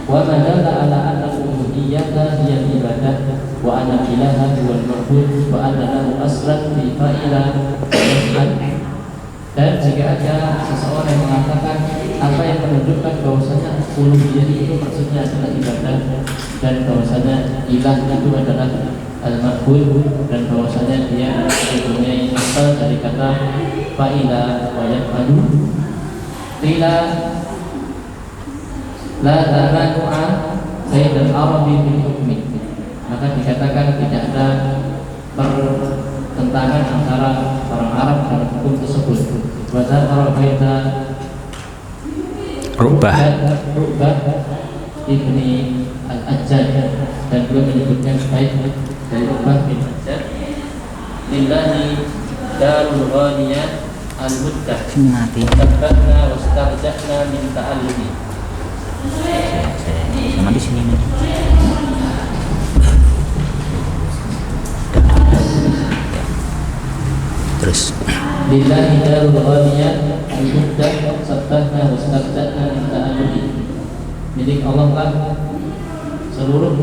Speaker 2: wa ma dalla ala anna uluhiyyata hiya ibadah wa anna ilaha huwal ma'bud wa anna lahu aslan fi fa'ila. Dan jika ada seseorang yang mengatakan apa yang menunjukkan bahwasanya uluhiyah itu maksudnya adalah ibadah dan bahwasanya ilah itu adalah al-ma'bud dan bahwasanya dia mempunyai asal dari kata fa'ila wa yaf'alu, qila la tananu'a bainal arabi bil hukmi, maka dikatakan tidak ada pertentangan antara orang Arab dalam hukum tersebut. Wa dzakara baina Rubah ibni al-Ajjaj, dan beliau menyebutkan baik dari Rubah bin Ajjaj lillahi darul ghaniyah al-muddah tabbana wastarja'na min ta'allumi.
Speaker 1: Sama di sini nih. Terus
Speaker 2: lillahi darul ghaniyah al-muddah tabbana wastarja'na min ta'allumi. Milik Allah lah seluruh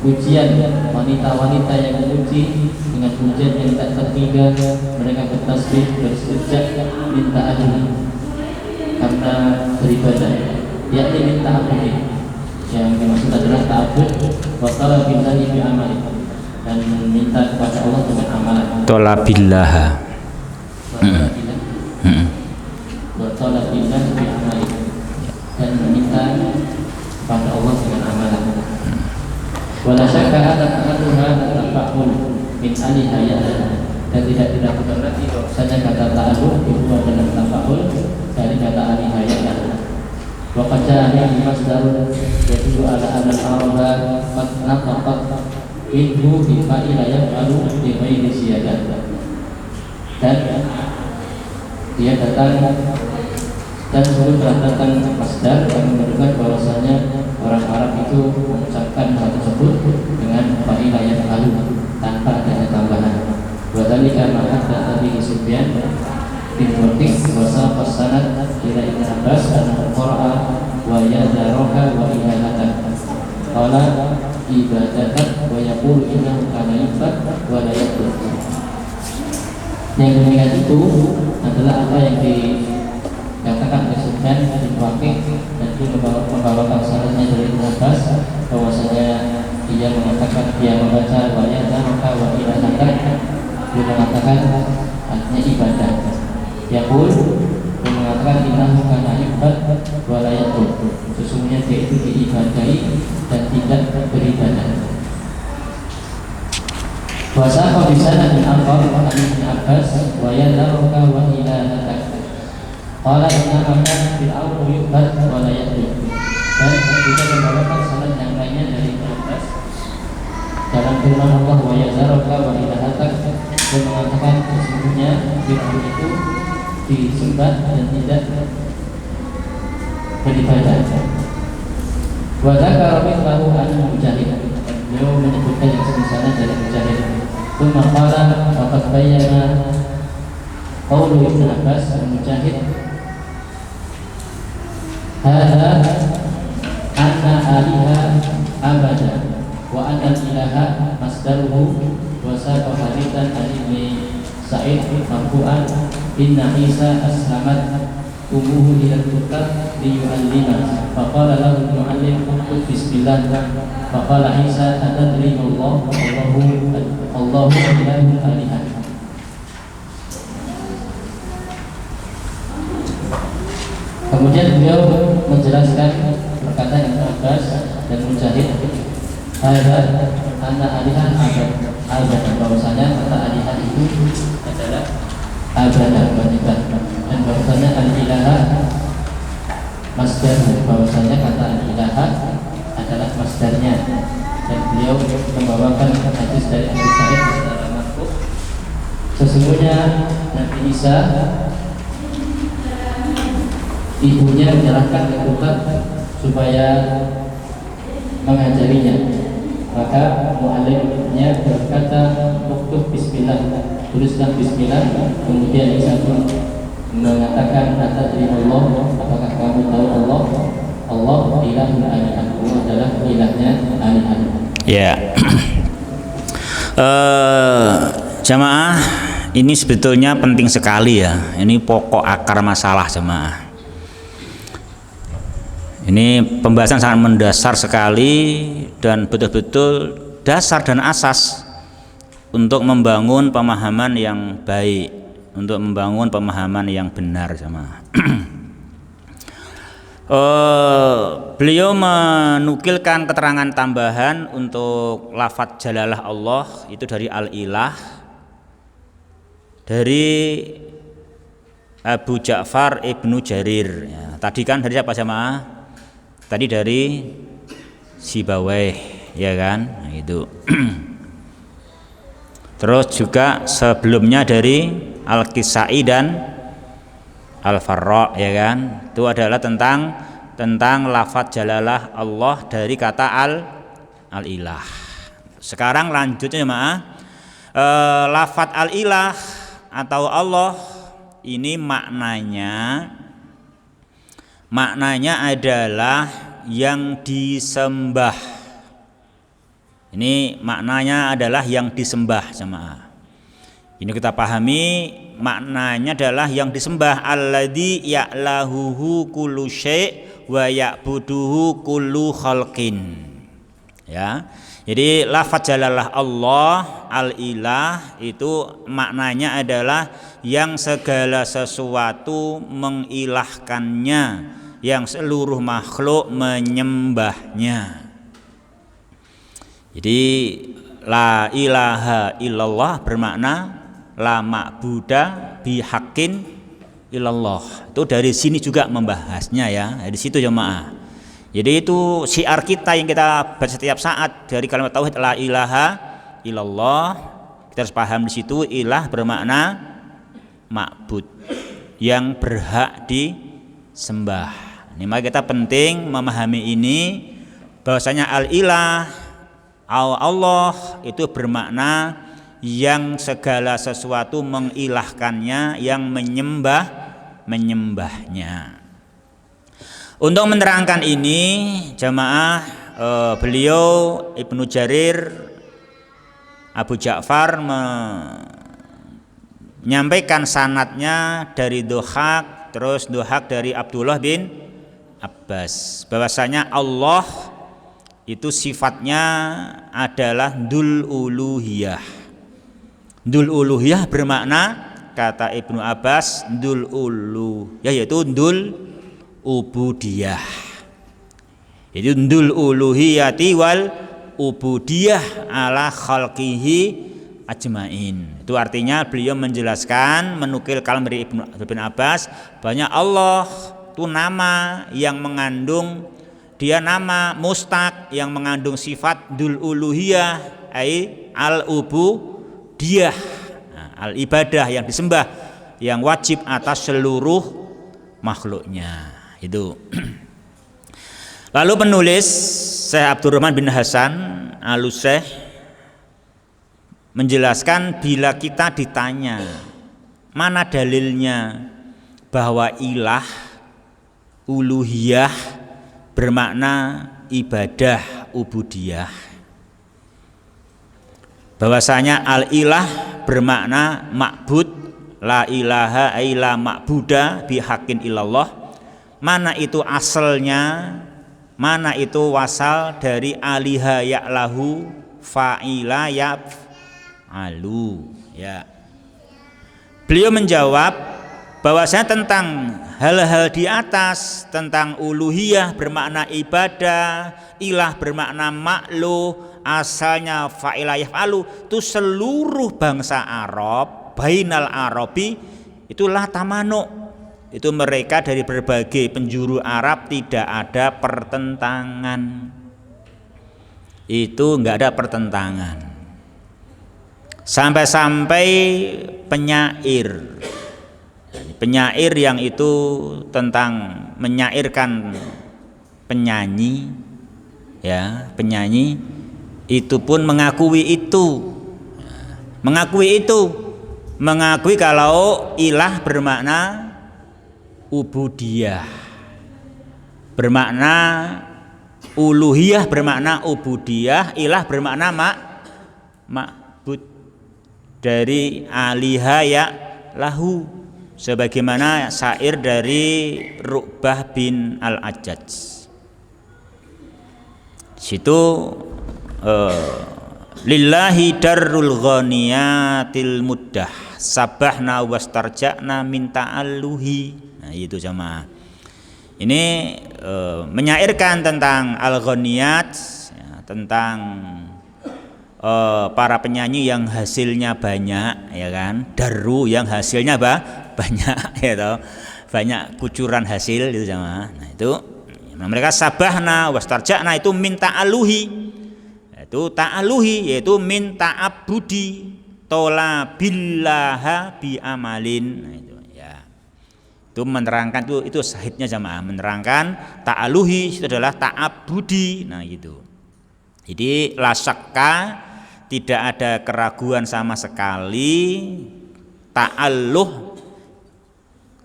Speaker 2: pujian, wanita-wanita yang memuji dengan pujian yang tak terhingga, mereka bertasbih bersujud minta adil karena beribadah, yakni minta abdi yang dimaksud adalah ta'abud wa talabillahi bi amali, dan minta kepada Allah dengan amalan.
Speaker 1: Tolabillaha
Speaker 2: wa talabillahi bi amali, dan meminta kepada Allah dengan amalan. Wala syakka anna ta'alluha tafa'ul min alihayah, dan tidak diragukan lagi bahwasanya kata ta'alluh itu adalah tafa'ul dari kata alihayah. Wa qad ja'a masdarun yadullu ala anna al-araba qad naqaqat minhu bi fa'ila yaf'alu bi ghairi ziyadah, dan dia datang dan selalu berdatang masdar yang menunjukkan bahwasanya orang Arab itu mengucapkan hal tersebut dengan fa'ilah yang halu tanpa adanya tambahan. Wa dzalika ma hadda Abi Sufyan bin Waqi' wa saqa sanad ila Ibnu Abbas annahu qara'a wa yadharuha wa ilahatan qala ibadatan wa yaqulu innahu kana yufad wa la yaqul. Yang demikian itu adalah apa yang dikatakan oleh Sufyan bin Waqi', dan itu membawakan sanadnya dari Ibnu Abbas bahwasanya dia mengatakan, dia membaca wa yadharuha wa ilahatan, dia mengatakan artinya ibadah. Yaqul, dia mengatakan innahu kana yufad wa la yaqul, sesungguhnya dia itu diibadahi dan tidak beribadah. Wasaqa bisana bin Al-Qari wa Ibnu Abbas wa yadharuka wa ilahaka qala inna kana bil amri yufad wa la yaqul, dan juga membawakan sanad yang lainnya dari Ibnu Abbas dalam firman Allah wa yadharuka wa ilahaka, dia mengatakan sesungguhnya firman itu disembah dan tidak beribadah. Wa dzakara mithlahu al-Mujahid, beliau menyebutkan yang semisalnya dari Mujahid. Tsumma qala wa qad bayyana qaulu Ibnu Abbas al-Mujahid hadza anna aliha abada wa anna ilaha masdaruhu wa saqa haditsan Ibnu Sa'id marfu'an inna Isa aslamat umuhu ila al-kitab liyu'allima faqala lahu al-mu'allim uktub bismillah faqala Isa atadri Allahu ilahul alihat. Kemudian beliau menjelaskan perkataan Ibnu Abbas dan Mujahid, ada anak alihan abad, bahwasanya kata alihan itu adalah abad wanita, dan bahwasanya al-ilaha masdar, bahwasanya kata al-ilaha adalah masdarnya. Dan beliau membawakan hadis dari Abu Sa'id secara marfu, sesungguhnya Nabi Isa ibunya menyerahkan ke Tuhan supaya mengajarinya. Maka muallimnya berkata, "Uktub bismillah," tulislah bismillah. Kemudian Isa pun mengatakan, "Atadri Allah, apakah kamu tahu Allah? Allah ilahul alihan, Allah adalah ilahnya alihan."
Speaker 1: Ya. Jamaah, ini sebetulnya penting sekali ya. Ini pokok akar masalah jamaah. Ini pembahasan sangat mendasar sekali dan betul-betul dasar dan asas untuk membangun pemahaman yang baik, untuk membangun pemahaman yang benar jamaah. Beliau menukilkan keterangan tambahan untuk lafadz jalalah Allah itu dari Al-Ilah, dari Abu Ja'far Ibnu Jarir ya. Tadi kan dari siapa jamaah? Tadi dari Sibawayh ya kan, nah, itu. Terus juga sebelumnya dari Al-Kisai dan Al-Farra ya kan, itu adalah tentang lafadz jalalah Allah dari kata al-ilah. Sekarang lanjutnya jemaah, lafadz al-ilah atau Allah ini maknanya adalah yang disembah. Ini maknanya adalah yang disembah jemaah. Ini kita pahami, maknanya adalah yang disembah, alladzi ya'lahuhu kullu syai' wa ya'buduhu kullu khalqin. Ya. Jadi lafadz jalalah Allah al-ilah itu maknanya adalah yang segala sesuatu mengilahkannya, yang seluruh makhluk menyembahnya. Jadi la ilaha illallah bermakna la ma'buda bihaqqin illallah. Itu dari sini juga membahasnya ya, dari situ jemaah. Jadi itu syiar kita yang kita baca setiap saat dari kalimat tauhid la ilaha illallah. Kita harus paham di situ ilah bermakna ma'bud, yang berhak disembah. Ini maka kita penting memahami ini, bahwasanya al-ilah Allah itu bermakna yang segala sesuatu mengilahkannya, yang menyembahnya. Untuk menerangkan ini jamaah, beliau Ibnu Jarir Abu Ja'far menyampaikan sanadnya dari Dohak, terus Dohak dari Abdullah bin Abbas, bahwasanya Allah itu sifatnya adalah dul uluhiyah. Dul uluhiyah bermakna, kata Ibnu Abbas, dul uluhiyah yaitu dul ubudiyah. Jadi dul uluhiyati wal ubudiyah ala khalqihi ajmain. Itu artinya beliau menjelaskan, menukil kalam dari Ibnu Abbas, banyak Allah itu nama yang mengandung, dia nama mustaq yang mengandung sifat dul uluhiyah, ai al ubudiyah, al ibadah yang disembah, yang wajib atas seluruh makhluknya. Itu. Lalu penulis Syekh Abdurrahman bin Hasan Al-Syekh menjelaskan, bila kita ditanya mana dalilnya bahwa ilah uluhiyah bermakna ibadah ubudiyah, bahwasanya al-ilah bermakna ma'bud, la ilaha illa ma'buda bihaqqin illallah, mana itu asalnya, mana itu wasal dari aliha ya'lahu fa'ila ya'alu ya. Beliau menjawab, bahwasanya tentang hal-hal di atas, tentang uluhiyah bermakna ibadah, ilah bermakna makhluk, asalnya fa'ila yaf'alu, itu seluruh bangsa Arab, bainal Arabi itulah tamanu. Itu mereka dari berbagai penjuru Arab tidak ada pertentangan. Itu enggak ada pertentangan. Sampai-sampai penyair yang itu tentang menyairkan penyanyi, ya, penyanyi itu pun mengakui kalau ilah bermakna ubudiyah, bermakna uluhiyah, bermakna ubudiyah, ilah bermakna ma'bud, dari aliha ya lahu, sebagaimana syair dari Ru'bah bin Al-Ajjaj. Situ lillahi darrul ghaniyatil muddah sabahna wastarja'na min ta'alluhi. Nah itu jamaah. Ini menyairkan tentang al-ghaniyat, ya, tentang para penyanyi yang hasilnya banyak, ya kan, darru yang hasilnya banyak, ya toh, banyak kucuran hasil itu jamaah. Nah itu mereka sabahna wastarja'na itu min ta'alluhi, itu ta'alluhi yaitu min ta'abbudi tola billaha bi amalin. Nah, itu menerangkan itu sahidnya jamaah, menerangkan ta'alluhi itu adalah ta'abbudi. Nah gitu. Jadi la syakka, tidak ada keraguan sama sekali, ta'alluh,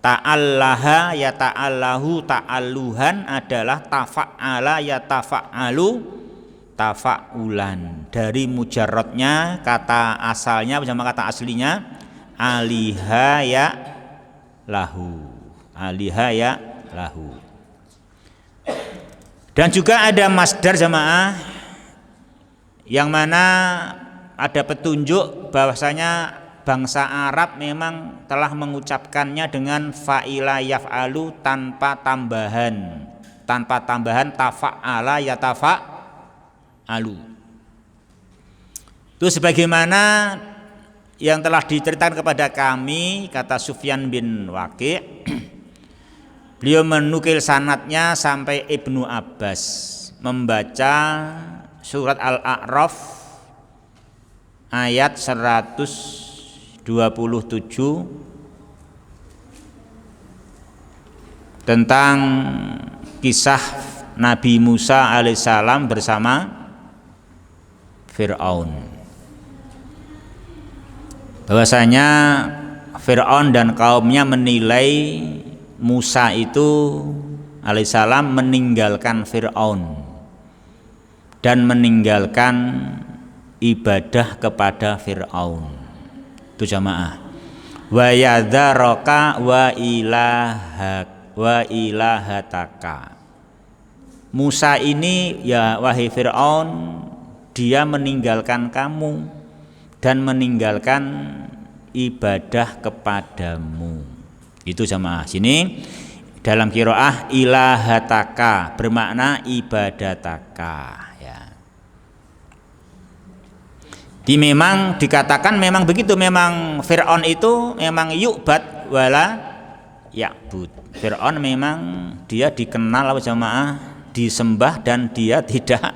Speaker 1: ta'allaha ya ta'allahu, ta'alluhan adalah tafa'ala ya tafa'alu, tafa'ulan. Dari mujarradnya kata asalnya bersama kata aslinya aliha ya lahu, aliha ya lahu. Dan juga ada masdar jamaah yang mana ada petunjuk bahwasanya bangsa Arab memang telah mengucapkannya dengan fa'ila yaf'alu tanpa tambahan tafa'ala ya tafa'alu. Itu sebagaimana yang telah diceritakan kepada kami, kata Sufyan bin Waqi', beliau menukil sanadnya sampai Ibnu Abbas membaca surat Al-A'raf ayat 127 tentang kisah Nabi Musa alaihissalam bersama Fir'aun, bahwasanya Fir'aun dan kaumnya menilai Musa itu alaihissalam meninggalkan Fir'aun dan meninggalkan ibadah kepada Fir'aun. Itu jamaah. Wa yadzaraka wa ilahataka. Musa ini, ya wahai Fir'aun, dia meninggalkan kamu dan meninggalkan ibadah kepadamu. Itu jamaah. Sini dalam qiraah ilahataka bermakna ibadataka. Memang dikatakan memang begitu, memang Fir'aun itu memang yu'bad wala ya'bud. Fir'aun memang dia dikenal jamaah disembah dan dia tidak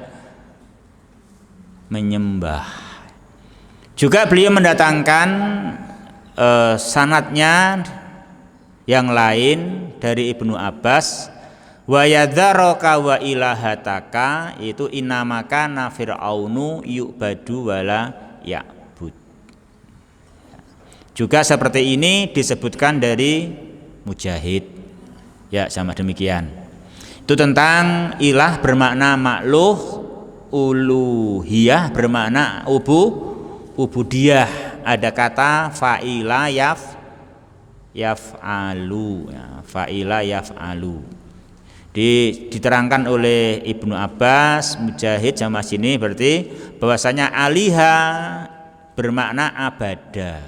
Speaker 1: menyembah. Juga beliau mendatangkan sanadnya yang lain dari Ibnu Abbas, wa yadzaraka wa ilahataka, itu innamaka na fir'aunu yu'badu wala ya'bud. Juga seperti ini disebutkan dari Mujahid, ya sama demikian. Itu tentang ilah bermakna makhluk, uluhiyah bermakna ubudiyah. Ada kata fa'ila yaf'alu, ya, fa'ila yaf'alu. Diterangkan oleh Ibnu Abbas, Mujahid sama sini berarti bahwasanya aliha bermakna abada.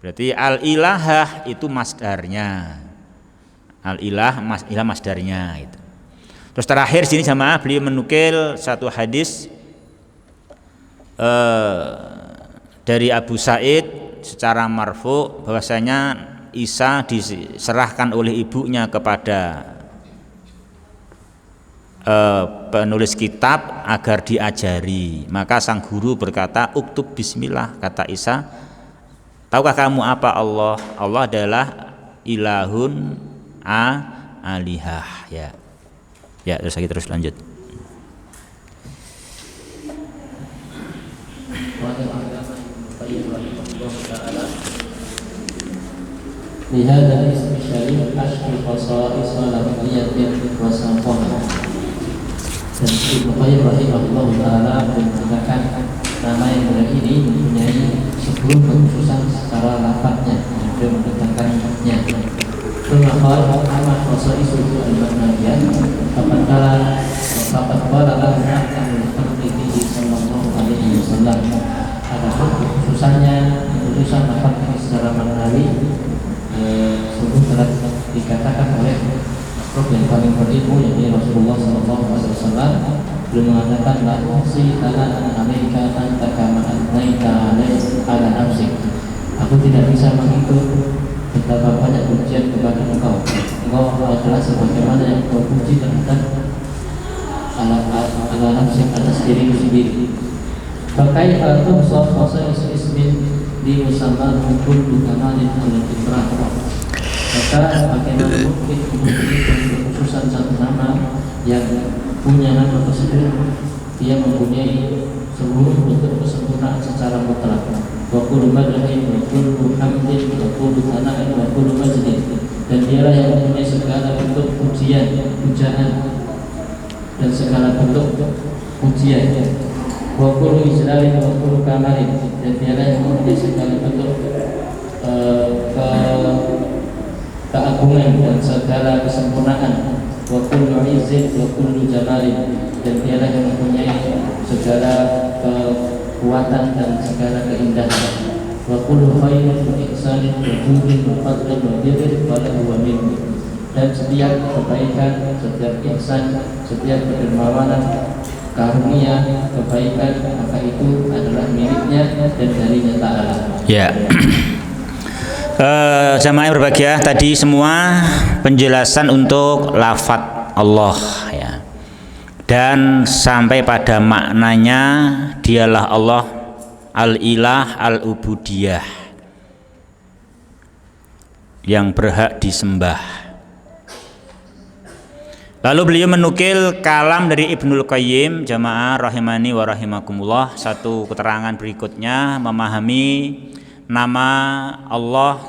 Speaker 1: Berarti al-ilahah itu masdarnya. Al-ilah masdarnya itu. Terus terakhir sini jamaah beliau menukil satu hadis dari Abu Sa'id secara marfu bahwasanya Isa diserahkan oleh ibunya kepada penulis kitab agar diajari. Maka sang guru berkata, "Uktub bismillah," kata Isa. "Tahukah kamu apa Allah? Allah adalah ilahun alihah." Ya, terus lagi terus lanjut.
Speaker 2: Lihada ismi syarif ashri khasa'is walamiyatin wasafah. Dan Ibnu Qayyim rahimahullah ta'ala mengatakan nama yang mulia ini mempunyai 10 kekhususan secara lafadznya yang beliau mendatangkannya. Pertama, nama khasa'is itu al-maknawiyah. Fakat qala lahu na'am al-Qurtubi sallallahu alaihi wasallam. Adapun kekhususannya kekhususan lafadznya secara maknawi sungguh telah dikatakan oleh makhluk yang paling berilmu yakni Rasulullah sallallahu alaihi wasallam. Beliau mengatakan la usi ala alaika anta kama annaita ala nafsik. Aku tidak bisa menghitung betapa banyak pujian kepada engkau. Engkau adalah sebagaimana yang kau puji terhadap ala nafsik, atas dirimu sendiri. Pakai atau soal ismin di musamman hukum bukanalin al-fitrah. Maka bagaimana mungkin memberikan kekhususan satu nama yang punya nama tersebut dia mempunyai seluruh bentuk kesempurnaan secara mutlak. Wa kullu madhin wa kullu hamdin wa kullu thana'in wa kullu majdin. Dan dialah yang mempunyai segala bentuk pujian, pujaan dan segala bentuk pujian. Wa kullu ijlalin wa kullu kamalin. Dan dialah yang mempunyai segala bentuk keagungan dan segala kesempurnaan. Wa kullu izzin wa kullu jamalin. Dan dialah yang mempunyai segala kekuatan dan segala keindahan. Wa kullu khairin wa ihsanin wa judin wa fadlin wa birrin wa lahu wa minhu. Dan setiap kebaikan, setiap ihsan, setiap kedermawanan, karunia, kebaikan, maka itu adalah miliknya dan darinya ta'ala.
Speaker 1: Ya. Jamaah yang berbahagia, tadi semua penjelasan untuk lafadz Allah ya. Dan sampai pada maknanya, dialah Allah al-ilah al-ubudiyah yang berhak disembah. Lalu beliau menukil kalam dari Ibnul Qayyim, jamaah rahimani wa rahimakumullah. Satu keterangan berikutnya memahami nama Allah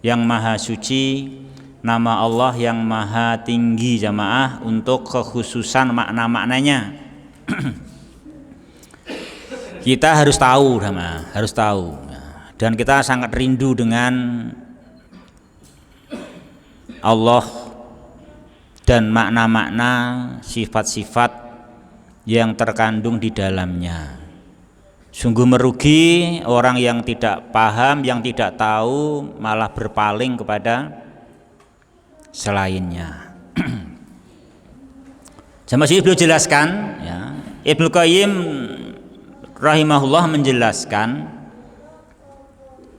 Speaker 1: yang maha suci, nama Allah yang maha tinggi, jamaah, untuk kekhususan makna-maknanya. Kita harus tahu, jamaah, harus tahu. Dan kita sangat rindu dengan Allah dan makna-makna sifat-sifat yang terkandung di dalamnya. Sungguh merugi orang yang tidak paham, yang tidak tahu, malah berpaling kepada selainnya. Sama sih beliau jelaskan ya, Ibnu Qayyim rahimahullah menjelaskan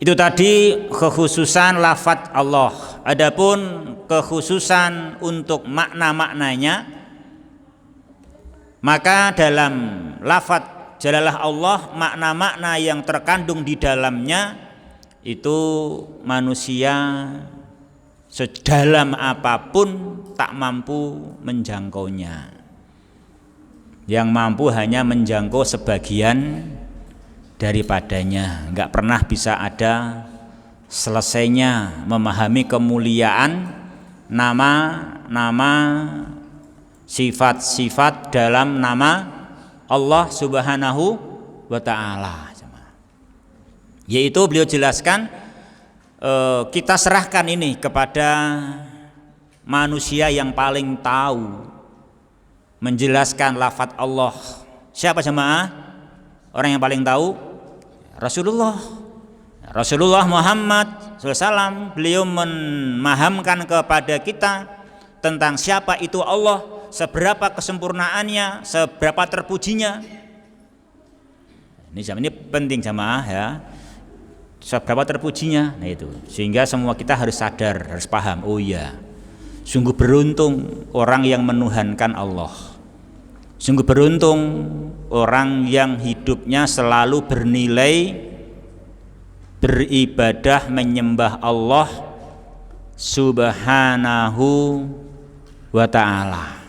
Speaker 1: itu tadi kekhususan lafadz Allah. Adapun kekhususan untuk makna-maknanya, maka dalam lafadz jalalah Allah, makna-makna yang terkandung di dalamnya itu manusia sedalam apapun tak mampu menjangkaunya. Yang mampu hanya menjangkau sebagian daripadanya, enggak pernah bisa ada selesainya memahami kemuliaan nama-nama, sifat-sifat dalam nama Allah Subhanahu wa ta'ala. Yaitu beliau jelaskan, kita serahkan ini kepada manusia yang paling tahu menjelaskan lafadz Allah. Siapa jemaah? Orang yang paling tahu? Rasulullah. Rasulullah Muhammad SAW beliau memahamkan kepada kita tentang siapa itu Allah, seberapa kesempurnaannya, seberapa terpujinya. Ini penting jamaah ya, seberapa terpujinya. Nah itu, sehingga semua kita harus sadar, harus paham. Oh iya, sungguh beruntung orang yang menuhankan Allah. Sungguh beruntung orang yang hidupnya selalu bernilai beribadah menyembah Allah Subhanahu wa ta'ala.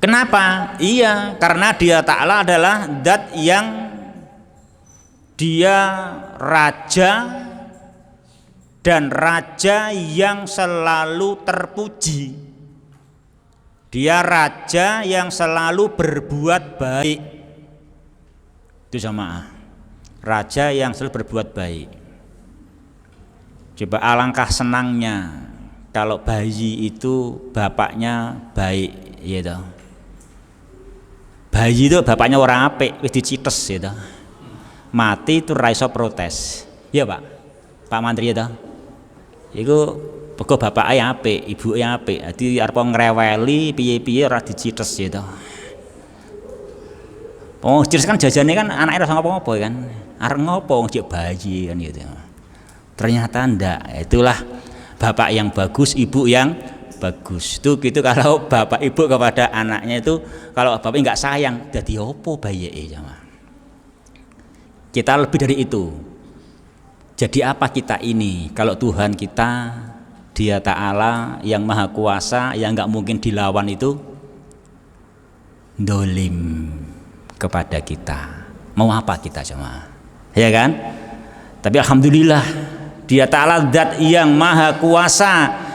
Speaker 1: Kenapa? Iya, karena Dia Ta'ala adalah zat yang Dia raja dan raja yang selalu terpuji. Dia raja yang selalu berbuat baik. Itu jamaah, raja yang selalu berbuat baik. Coba alangkah senangnya kalau bayi itu bapaknya baik, gitu. Bayi itu bapaknya orang apik, wis dicites gitu. Mati itu ra iso protes. Iya, Pak. Pak Mantri itu. Iku peko bapake apik, ibuke apik. Dadi arep ngreweli piye-piye ora dicites gitu. Oh, cites kan jajane kan anake ora ngapa-ngapa kan. Arep ngopo njek bayi kan gitu. Ternyata ndak. Itulah bapak yang bagus, ibu yang bagus. Itu gitu kalau bapak ibu kepada anaknya itu, kalau bapak nggak sayang, jadi opo bayi jamaah. Kita lebih dari itu. Jadi apa kita ini? Kalau Tuhan kita, Dia Ta'ala yang Maha Kuasa, yang nggak mungkin dilawan itu, dolim kepada kita. Mau apa kita jamaah? Ya kan? Tapi alhamdulillah, Dia Ta'ala zat yang Maha Kuasa,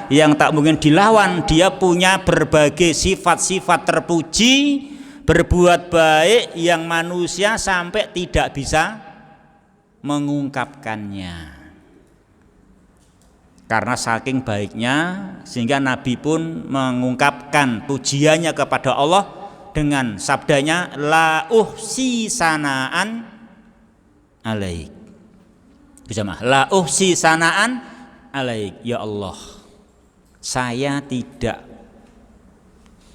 Speaker 1: yang tak mungkin dilawan. Dia punya berbagai sifat-sifat terpuji, berbuat baik yang manusia sampai tidak bisa mengungkapkannya. Karena saking baiknya sehingga Nabi pun mengungkapkan pujiannya kepada Allah dengan sabdanya, la uhsi sanaan alaik. Jamaah, la uhsi sanaan alaik, ya Allah, saya tidak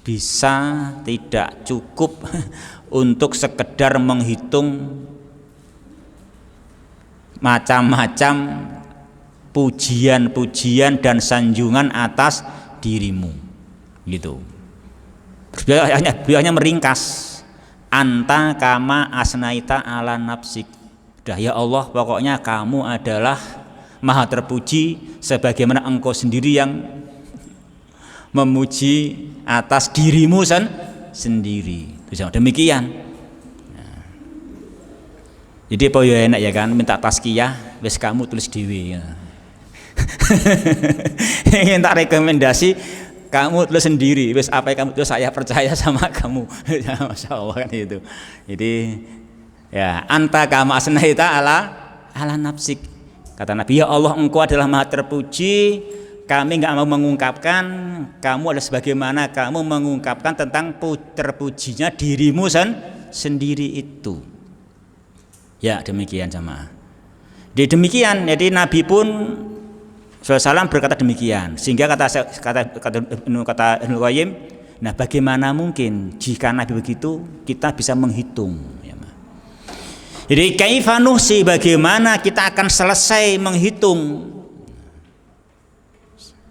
Speaker 1: bisa, tidak cukup untuk sekedar menghitung macam-macam pujian-pujian dan sanjungan atas dirimu, gitu. Beliau hanya meringkas, anta kama asnaita ala nafsik. Dah ya Allah, pokoknya kamu adalah maha terpuji sebagaimana engkau sendiri yang memuji atas dirimu sendiri. Demikian. Nah. Jadi apa ya enak ya kan, minta tazkiyah, wis kamu tulis dhewe. Ya. Minta rekomendasi, kamu tulis sendiri, wis apa yang kamu tulis saya percaya sama kamu. Masya Allah kan itu. Jadi ya, anta kama asnaita ala nafsik. Kata Nabi, ya Allah, engkau adalah maha terpuji, kami nggak mau mengungkapkan, kamu adalah sebagaimana kamu mengungkapkan tentang terpujinya dirimu sendiri itu. Ya demikian jamaah. Demikian, jadi Nabi pun SAW berkata demikian, sehingga kata Ibnu Qayyim, nah bagaimana mungkin jika Nabi begitu kita bisa menghitung? Ya, jadi kaifa nuhsi, bagaimana kita akan selesai menghitung?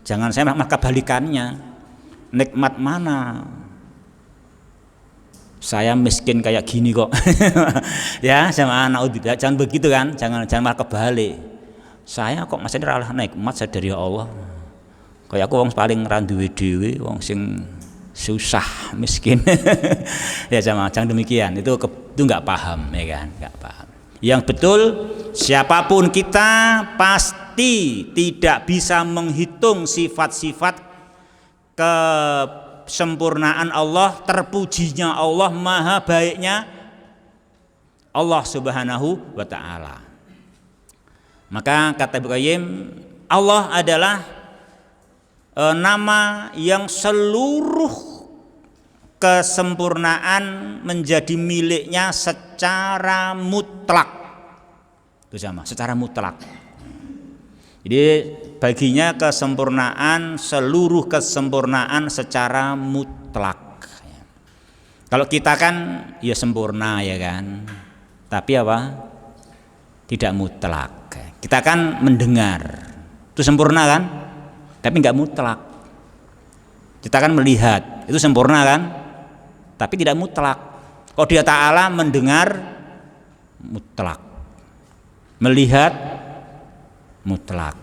Speaker 1: Jangan saya maka balikannya, nikmat mana? Saya miskin kayak gini kok. Ya sama anak jangan begitu kan, jangan malah kebalik. Saya kok masih ora nikmat saya dari Allah. Kayak aku wong paling ra duwe dhewe, wong sing susah, miskin. Ya sama, jangan demikian. Itu enggak paham ya kan, enggak paham. Yang betul, siapapun kita pasti tidak bisa menghitung sifat-sifat kesempurnaan Allah, terpujinya Allah, maha baiknya Allah Subhanahu wa ta'ala. Maka kata Ibnu Qayyim, Allah adalah nama yang seluruh kesempurnaan menjadi miliknya secara mutlak. Itu sama, secara mutlak. Jadi baginya kesempurnaan, seluruh kesempurnaan secara mutlak. Kalau kita kan ya sempurna ya kan, tapi apa? Tidak mutlak. Kita kan mendengar, itu sempurna kan, tapi nggak mutlak. Kita kan melihat, itu sempurna kan, tapi tidak mutlak. Kalau Dia Ta'ala mendengar mutlak, melihat mutlak.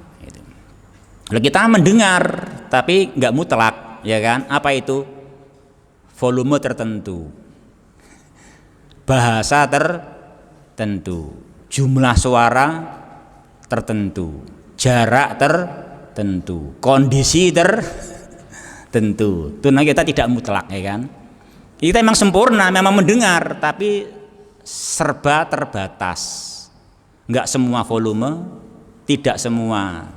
Speaker 1: Kalau kita mendengar tapi nggak mutlak, ya kan? Apa itu? Volume tertentu, bahasa tertentu, jumlah suara tertentu, jarak tertentu, kondisi tertentu. Itu kita tidak mutlak, ya kan? Kita memang sempurna, memang mendengar, tapi serba terbatas. Enggak semua volume, tidak semua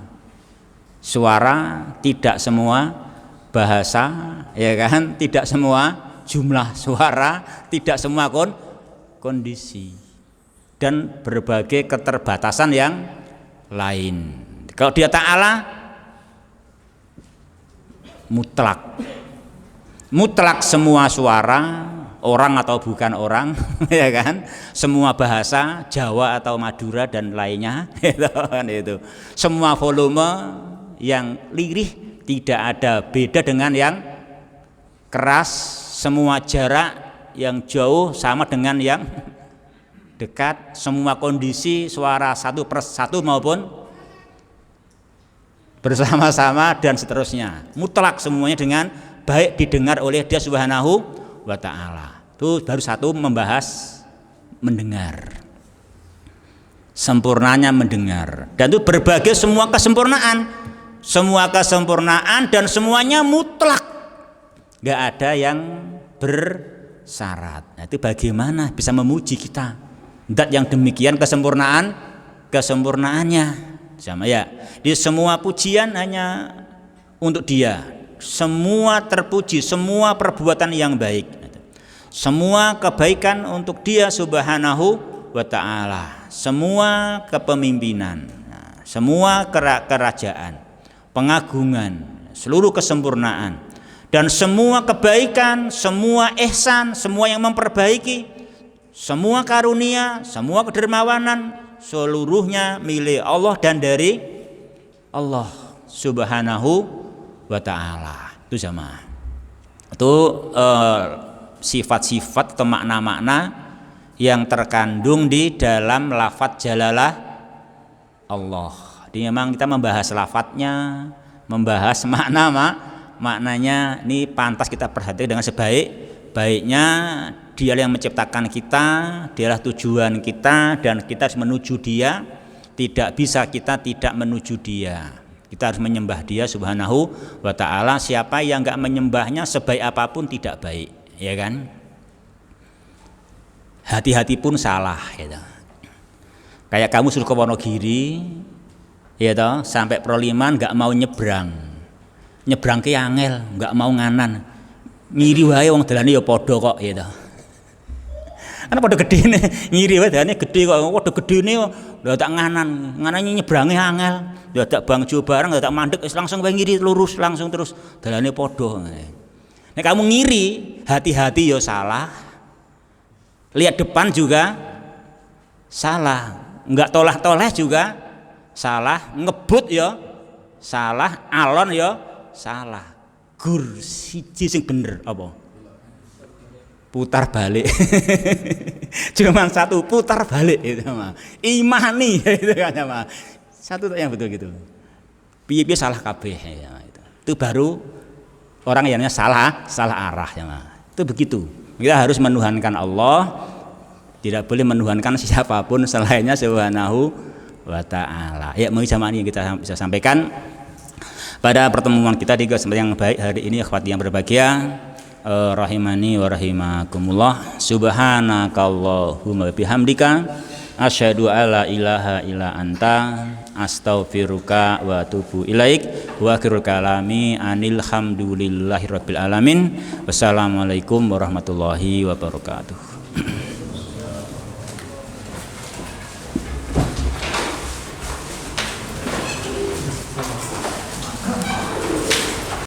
Speaker 1: suara, tidak semua bahasa, ya kan? Tidak semua jumlah suara, tidak semua kondisi, dan berbagai keterbatasan yang lain. Kalau Dia Ta'ala mutlak, mutlak semua suara, orang atau bukan orang, ya kan? Semua bahasa, Jawa atau Madura dan lainnya, itu. Semua volume yang lirih, tidak ada beda dengan yang keras, semua jarak yang jauh sama dengan yang dekat, semua kondisi suara satu persatu maupun bersama-sama dan seterusnya, mutlak semuanya dengan baik didengar oleh Dia Subhanahu wa Ta'ala. Itu baru satu membahas mendengar, sempurnanya mendengar, dan itu berbagai semua kesempurnaan dan semuanya mutlak, nggak ada yang bersyarat. Nah, itu bagaimana bisa memuji kita zat yang demikian kesempurnaannya sama ya. Di semua pujian hanya untuk Dia, semua terpuji, semua perbuatan yang baik, semua kebaikan untuk Dia Subhanahu wa Ta'ala, semua kepemimpinan, semua kerajaan, pengagungan, seluruh kesempurnaan, dan semua kebaikan, semua ihsan, semua yang memperbaiki, semua karunia, semua kedermawanan, seluruhnya milik Allah dan dari Allah Subhanahu wa Ta'ala. Itu sama. Itu sifat-sifat atau makna-makna yang terkandung di dalam lafadz jalalah Allah. Jadi memang kita membahas lafadznya, membahas maknanya, ini pantas kita perhatikan dengan sebaik-baiknya. Dialah yang menciptakan kita, dialah tujuan kita, dan kita harus menuju Dia. Tidak bisa kita tidak menuju Dia. Kita harus menyembah Dia Subhanahu wa Ta'ala. Siapa yang enggak menyembahnya, sebaik apapun tidak baik, ya kan? Hati-hati pun salah, gitu. Kayak kamu suruh ke Wonogiri, ya toh, sampai Proliman nggak mau nyebrang ke angel, nggak mau nganan, ngiri wae wong dalane ya padha kok, ya toh. Ana padha gedene, ngiri wae dalane gede kok, padha gedene lho tak nganane nyebrange angel, ya tak bangjo bareng, ya tak mandek wis langsung wae ngiri lurus langsung terus dalane padha. Nek kamu ngiri, hati-hati ya salah. Lihat depan juga salah, nggak toleh-toleh juga salah, ngebut ya salah, alon ya salah. Gur siji sing bener apa? Putar balik. Cuma satu, putar balik itu mah. Imani itu kan mah. Satu yang betul gitu. Piye-piye salah kabeh ya itu. Itu baru orang yang salah arah ya mah. Itu begitu. Kita harus menuhankan Allah, tidak boleh menuhankan siapapun selainnya Subhanahu wa Ta'ala. Ya, mungkin sama ini yang kita bisa sampaikan pada pertemuan kita di kesempatan yang baik hari ini, akhwat yang berbahagia, rahimani wa rahimakumullah. Subhanakallahumma bihamdika asyhadu alla ilaha illa anta astaghfiruka wa atubu ilaik wa akhirul kalami anil hamdulillahi rabbil alamin. Wassalamualaikum warahmatullahi wabarakatuh.